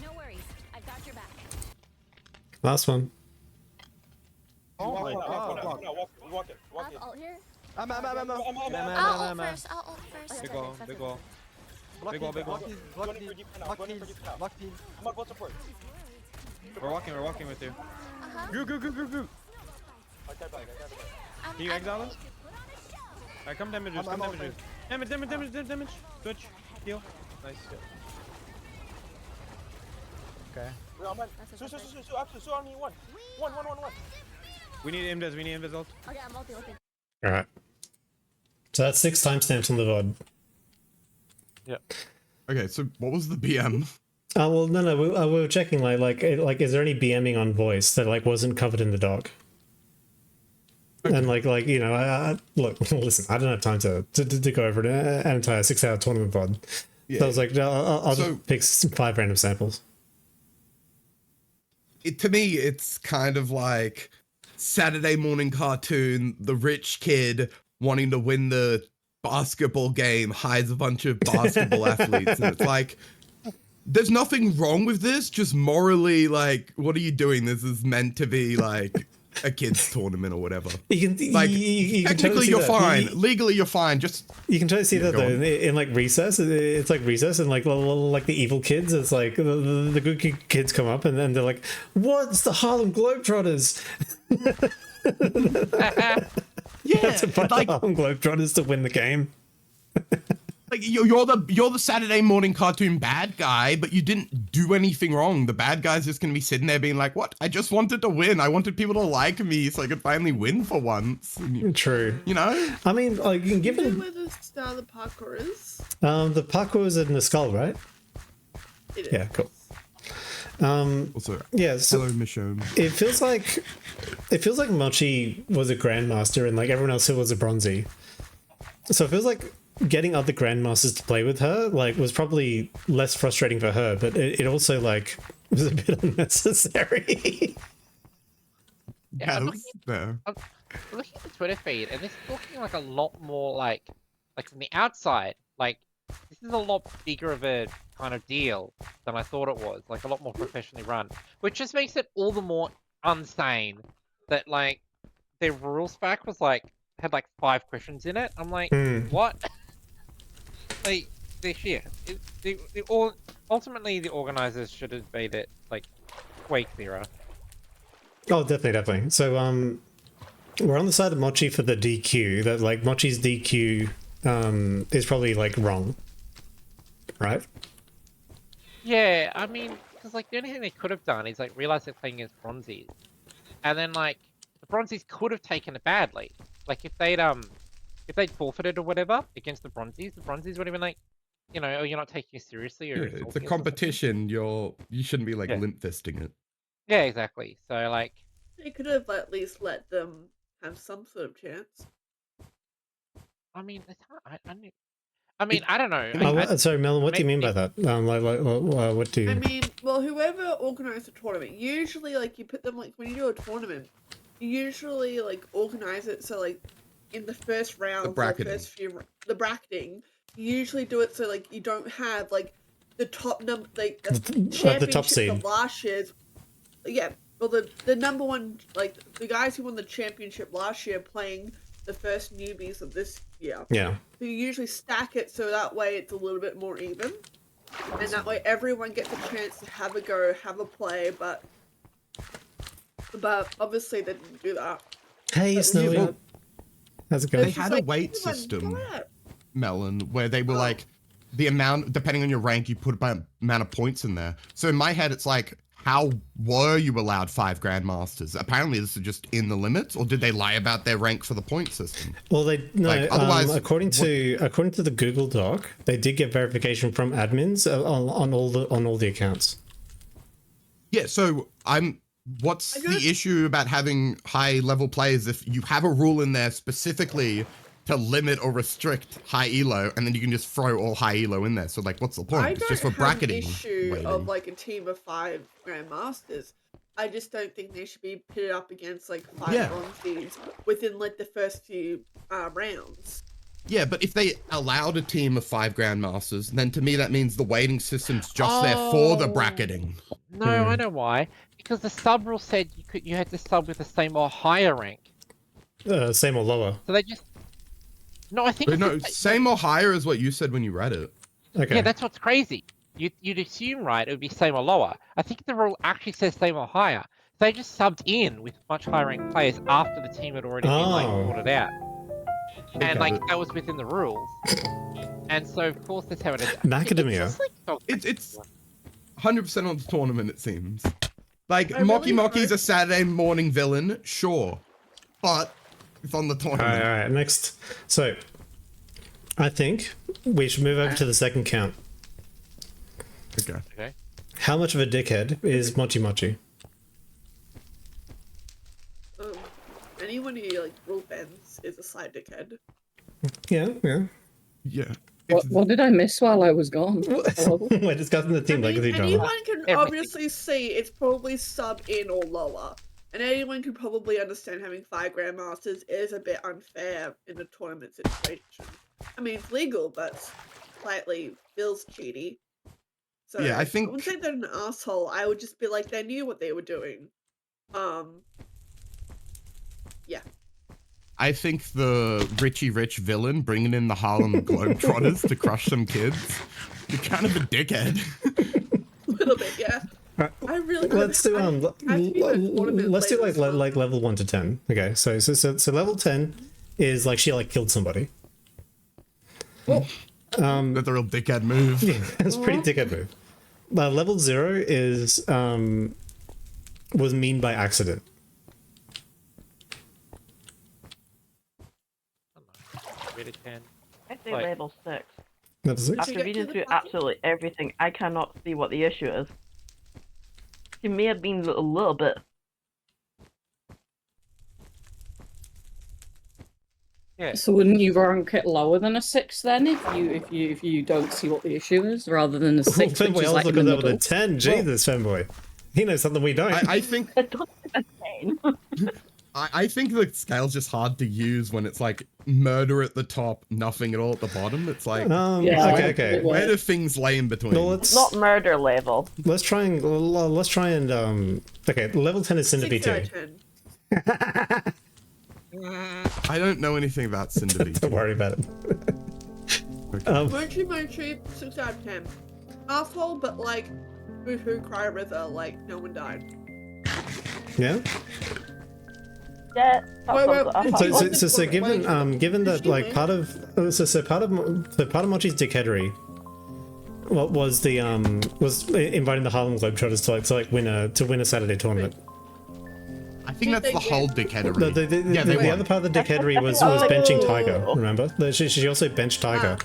No worries, I've got your back. Last one. Oh my god. Walk it. I'll ult here. I'm I'll ult first. Big wall. Block these. I'm on support. We're walking with you. Go. Can you exile us? Alright, come damage us, Damage. Switch. Heal. Nice. Okay. Su on me. One. We need invis ult. Okay, I'm ulting. Alright. So that's 6 timestamps on the VOD. Okay, so what was the BM? Oh, well, no, we were checking, like, is there any BMing on voice that, like, wasn't covered in the doc? Okay. And, like, you know, look, listen, I don't have time to go over an entire 6-hour tournament VOD. Yeah. So I was like, I'll just pick 5 random samples. To me, it's kind of like Saturday morning cartoon, the rich kid wanting to win the basketball game, hires a bunch of basketball athletes, and it's like, there's nothing wrong with this, just morally, like, what are you doing? This is meant to be, like, a kid's tournament or whatever. You can technically totally you're fine. Legally you're fine. Just you can totally see that though in like recess. It's like recess and like the evil kids. It's like the good kids come up and then they're like, "What's the Harlem Globetrotters?" Yeah, to fight the Harlem Globetrotters to win the game. Like you're the Saturday morning cartoon bad guy, but you didn't do anything wrong. The bad guy's just gonna be sitting there being like, "What? I just wanted to win. I wanted people to like me so I could finally win for once." True. You know? I mean, like, you can give it. Where the style of parkour is? The parkour is in the skull, right? It is. Yeah, cool. Also, yeah. So hello, Michonne. It feels like Mochi was a grandmaster and like everyone else was a bronzy. So it feels like getting other grandmasters to play with her like was probably less frustrating for her, but it also like was a bit unnecessary. Yeah, I'm looking at the Twitter feed, and this is looking like a lot more like from the outside, like this is a lot bigger of a kind of deal than I thought it was, like a lot more professionally run, which just makes it all the more insane that like their rules pack was like had like 5 questions in it. I'm like, what? Like, ultimately the organizers should have made it like way clearer. Oh, definitely. So we're on the side of Mochi for the DQ. That like Mochi's DQ is probably like wrong, right? Yeah, I mean, because like the only thing they could have done is like realize they're playing against bronzies, and then like the bronzies could have taken it badly. Like if they'd forfeited or whatever against the bronzies would have been like, you know, oh, you're not taking it seriously. Or yeah, it's a competition. You shouldn't be like limp fisting it. Yeah, exactly. So like, they could have at least let them have some sort of chance. I mean, it's hard. I don't know. Sorry, Melon. What do you mean by that? What do you? I mean, well, whoever organized the tournament, usually like you put them like when you do a tournament, you usually like organize it so like in the first round, the bracketing, you usually do it so like you don't have like the top number, like the top seed of last year's. Yeah, well, the number one, like the guys who won the championship last year playing the first newbies of this year. Yeah. So you usually stack it so that way it's a little bit more even, and that way everyone gets a chance to have a go, have a play. But obviously they didn't do that. Hey, Snowy. How's it going? They had a weight system, Melon, where they were like the amount, depending on your rank, you put a amount of points in there. So in my head, it's like how were you allowed 5 Grandmasters? Apparently this is just in the limits, or did they lie about their rank for the point system? Well, they no. Like, otherwise, according to the Google Doc, they did get verification from admins on all the accounts. Yeah, so what's the issue about having high level players if you have a rule in there specifically to limit or restrict high elo, and then you can just throw all high elo in there? So like, what's the point? It's just for bracketing. I don't have an issue of like a team of 5 Grandmasters. I just don't think they should be pitted up against like 5 bronze teams within like the first few rounds. Yeah, but if they allowed a team of 5 Grandmasters, then to me that means the weighting system's just there for the bracketing. No, I know why. Because the sub rule said you had to sub with the same or higher rank. Same or lower. So they just. No, I think. But no, same or higher is what you said when you read it. Okay. Yeah, that's what's crazy. You'd assume, right, it would be same or lower. I think the rule actually says same or higher. They just subbed in with much higher ranked players after the team had already been like sorted out. And like that was within the rules. And so of course that's how it is. Macadamia. It's 100% on the tournament, it seems. Like, Mochi's a Saturday morning villain, sure. But it's on the tournament. Alright, next. So, I think we should move over to the second count. Okay. How much of a dickhead is Mochi? Anyone who like rule bends is a slight dickhead. Yeah. What did I miss while I was gone? We're discussing the team legacy drama. Anyone can obviously see it's probably sub in or lower. And anyone can probably understand having 5 Grandmasters is a bit unfair in a tournament situation. I mean, it's legal, but slightly feels cheaty. So yeah, I think... I wouldn't say they're an asshole. I would just be like, they knew what they were doing. Yeah. I think the Richie Rich villain bringing in the Harlem Globetrotters to crush some kids, you're kind of a dickhead. A little bit, yeah. I really let's do like level 1 to 10. Okay, so level 10 is like she like killed somebody. That's a real dickhead move. Yeah, that's a pretty dickhead move. Level 0 is was mean by accident. I say level 6. Level 6? After reading through absolutely everything, I cannot see what the issue is. It may have been a little bit. Yeah. So wouldn't you rank it lower than a 6 then, if you don't see what the issue is, rather than a 6? Fanboy, which is like also goes over to 10. Jesus, Fanboy. He knows something we don't. I think. I think the scale's just hard to use when it's like murder at the top, nothing at all at the bottom. It's like, okay. Where do things lay in between? No, not murder level. Let's try and okay, level 10 is Cinder V2. I don't know anything about Cinder V2. Don't worry about it. Mochi, 6 out of 10. Asshole, but like, boo-hoo, cry river, like, no one died. Yeah? Yeah. So given that like part of Mochi's dickheadery was the was inviting the Harlem Globetrotters to win a Saturday tournament. I think that's the whole dickheadery. The other part of the dickheadery was benching Tiger. Remember, she also benched Tiger.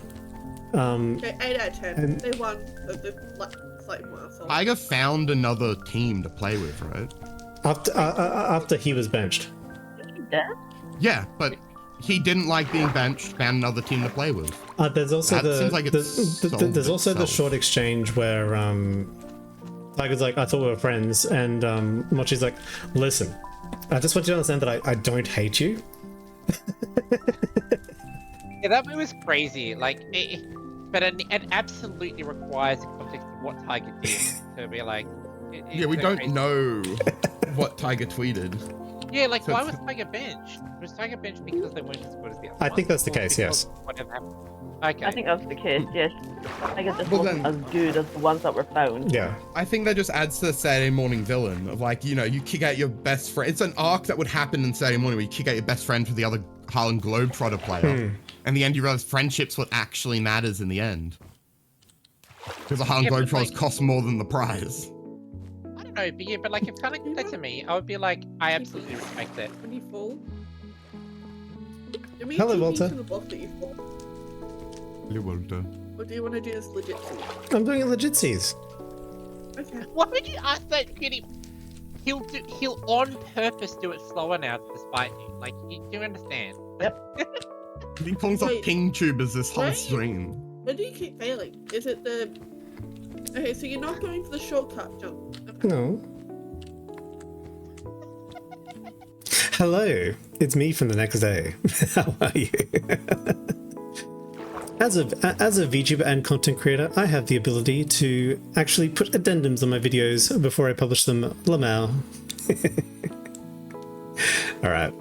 Okay, 8 out of 10. They won the slightly more asshole. Tiger found another team to play with, right? After he was benched. Yeah, but he didn't like being benched, found another team to play with. There's also there's also the short exchange where Tiger's like, I thought we were friends, and Mochi's like, listen, I just want you to understand that I don't hate you. Yeah, that move was crazy. Like, but it absolutely requires the context of what Tiger did to be like. Yeah, we don't know what Tiger tweeted. Yeah, like, why was Tiger benched? Was Tiger benched because they weren't as good as the other I think that's the case, yes. Whatever happened? Okay. I think that's the case, yes. I guess this wasn't as good as the ones that were found. Yeah. I think that just adds to the Saturday morning villain of like, you know, you kick out your best friend. It's an arc that would happen in Saturday morning where you kick out your best friend for the other Harlem Globetrotter player. And the end you realize friendship's what actually matters in the end. Because the Harlem Globetrotters cost more than the prize. No, but yeah, but like if Connor did that to me, I would be like, I absolutely respect it. When you fall. Hello, Walter. To the block that you fall. Hello, Walter. Or do you want to do this legit? I'm doing a legitsies. Okay. Why would you ask that, Kitty? He'll on purpose do it slower now to spite you. Like, you do understand? Yep. He calls up ping tubers this whole stream. Where do you keep failing? Is it the... Okay, so you're not going for the shortcut jump. Okay. No. Hello, it's me from the next day. How are you? As a VTuber and content creator, I have the ability to actually put addendums on my videos before I publish them. Lamau. Alright.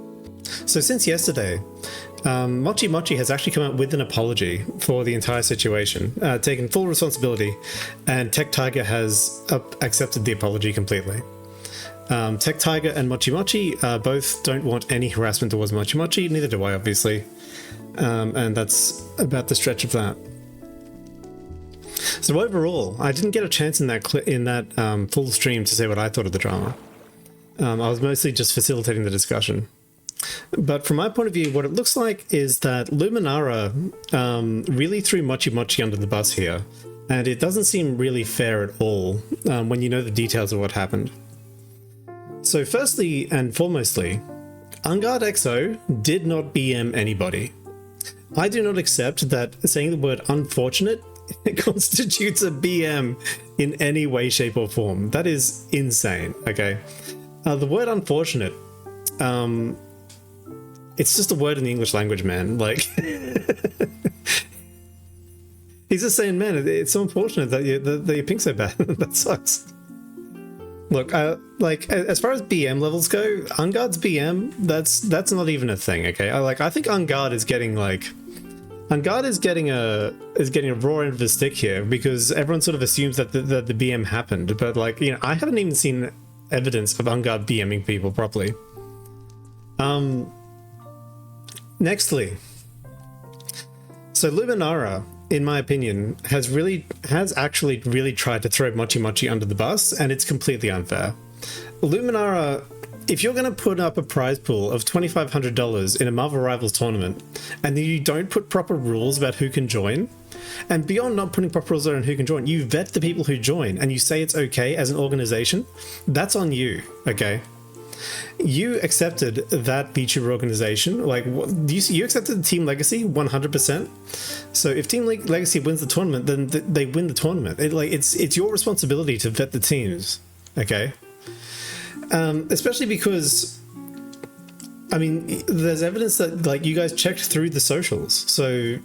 So since yesterday, Mochi has actually come out with an apology for the entire situation, taken full responsibility, and Tech Tiger has accepted the apology completely. Tech Tiger and Mochi both don't want any harassment towards Mochi, neither do I, obviously. And that's about the stretch of that. So overall, I didn't get a chance in that full stream to say what I thought of the drama. I was mostly just facilitating the discussion. But from my point of view, what it looks like is that Luminara really threw Mochi under the bus here, and it doesn't seem really fair at all when you know the details of what happened. So firstly and foremostly, Ungard XO did not BM anybody. I do not accept that saying the word unfortunate constitutes a BM in any way, shape, or form. That is insane, okay? The word unfortunate, it's just a word in the English language, man. Like, he's just saying, man, it's so unfortunate that you ping so bad. That sucks. Look, like, as far as BM levels go, Ungard's BM, that's not even a thing, okay? I think Ungard is getting, like... Ungard is getting a raw end of the stick here, because everyone sort of assumes that the BM happened, but, like, you know, I haven't even seen evidence of Ungard BMing people properly. Nextly, so Luminara, in my opinion, has actually really tried to throw Mochi under the bus, and it's completely unfair. Luminara, if you're going to put up a prize pool of $2,500 in a Marvel Rivals tournament, and you don't put proper rules about who can join, and beyond not putting proper rules on who can join, you vet the people who join, and you say it's okay as an organization, that's on you, okay? You accepted that VTuber organization, like, you accepted Team Legacy 100%. So if Team Legacy wins the tournament, then they win the tournament. It's your responsibility to vet the teams, okay? Especially because, I mean, there's evidence that, like, you guys checked through the socials. So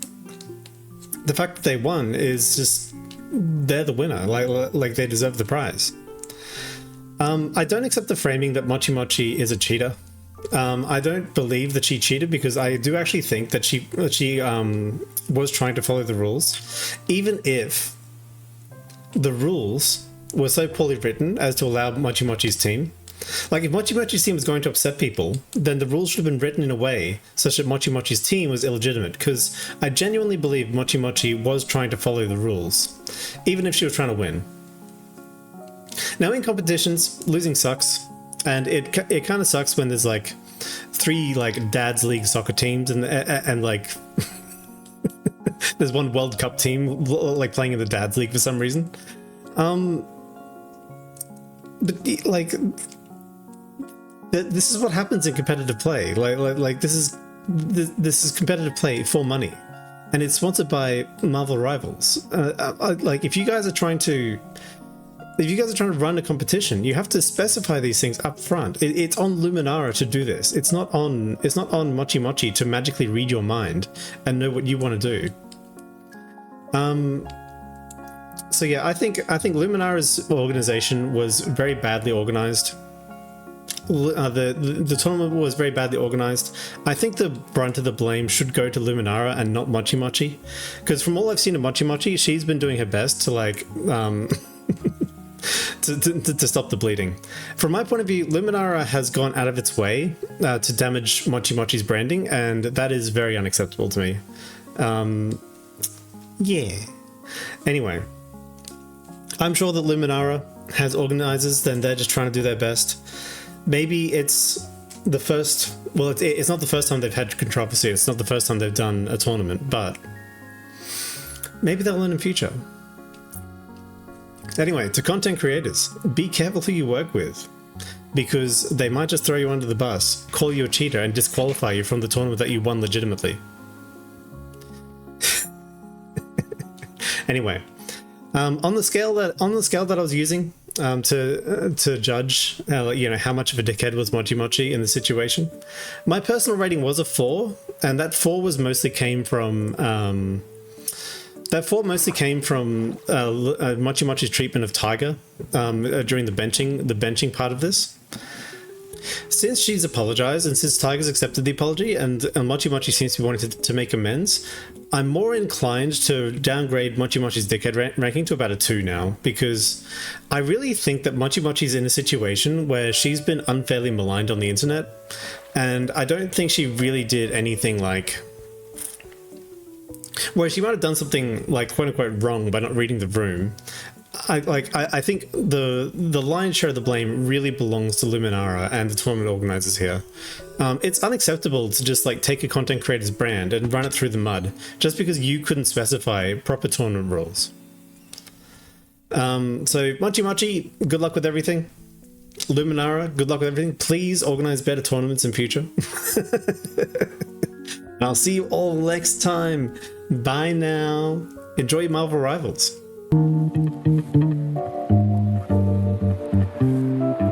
the fact that they won is just, they're the winner. Like they deserve the prize. I don't accept the framing that Mochi is a cheater. I don't believe that she cheated, because I do actually think that she was trying to follow the rules, even if the rules were so poorly written as to allow Mochi's team. Like, if Mochi's team was going to upset people, then the rules should have been written in a way such that Mochi's team was illegitimate, because I genuinely believe Mochi was trying to follow the rules, even if she was trying to win. Now, in competitions, losing sucks, and it kind of sucks when there's like 3 like dad's league soccer teams and like there's one World Cup team like playing in the dad's league for some reason. But like this is what happens in competitive play. Like this is competitive play for money, and it's sponsored by Marvel Rivals. Like, if you guys are trying to run a competition, you have to specify these things up front. It's on Luminara to do this. It's not on Mochi to magically read your mind and know what you want to do. So yeah, I think Luminara's organization was very badly organized. The tournament was very badly organized. I think the brunt of the blame should go to Luminara and not Mochi, because from all I've seen of Mochi, she's been doing her best to like to stop the bleeding. From my point of view, Luminara has gone out of its way to damage Mochi's branding, and that is very unacceptable to me. Yeah. Anyway, I'm sure that Luminara has organizers, then they're just trying to do their best. Maybe it's the first, well, it's not the first time they've had controversy, it's not the first time they've done a tournament, but maybe they'll learn in future. Anyway, to content creators, be careful who you work with, because they might just throw you under the bus, call you a cheater, and disqualify you from the tournament that you won legitimately. Anyway, on the scale that I was using to judge, you know, how much of a dickhead was Mochi in the situation, my personal rating was a 4, and that 4 was mostly came from Mochi's treatment of Tiger during the benching part of this. Since she's apologized and since Tiger's accepted the apology and Mochi seems to be wanting to make amends, I'm more inclined to downgrade Mochi's dickhead ranking to about a 2 now, because I really think that Mochi's in a situation where she's been unfairly maligned on the internet, and I don't think she really did anything like... where she might have done something like quote-unquote wrong by not reading the room. I think the lion's share of the blame really belongs to Luminara and the tournament organizers here. It's unacceptable to just like take a content creator's brand and run it through the mud just because you couldn't specify proper tournament rules. So Mochi, good luck with everything. Luminara, good luck with everything. Please organize better tournaments in future. And I'll see you all next time. Bye now. Enjoy your Marvel Rivals.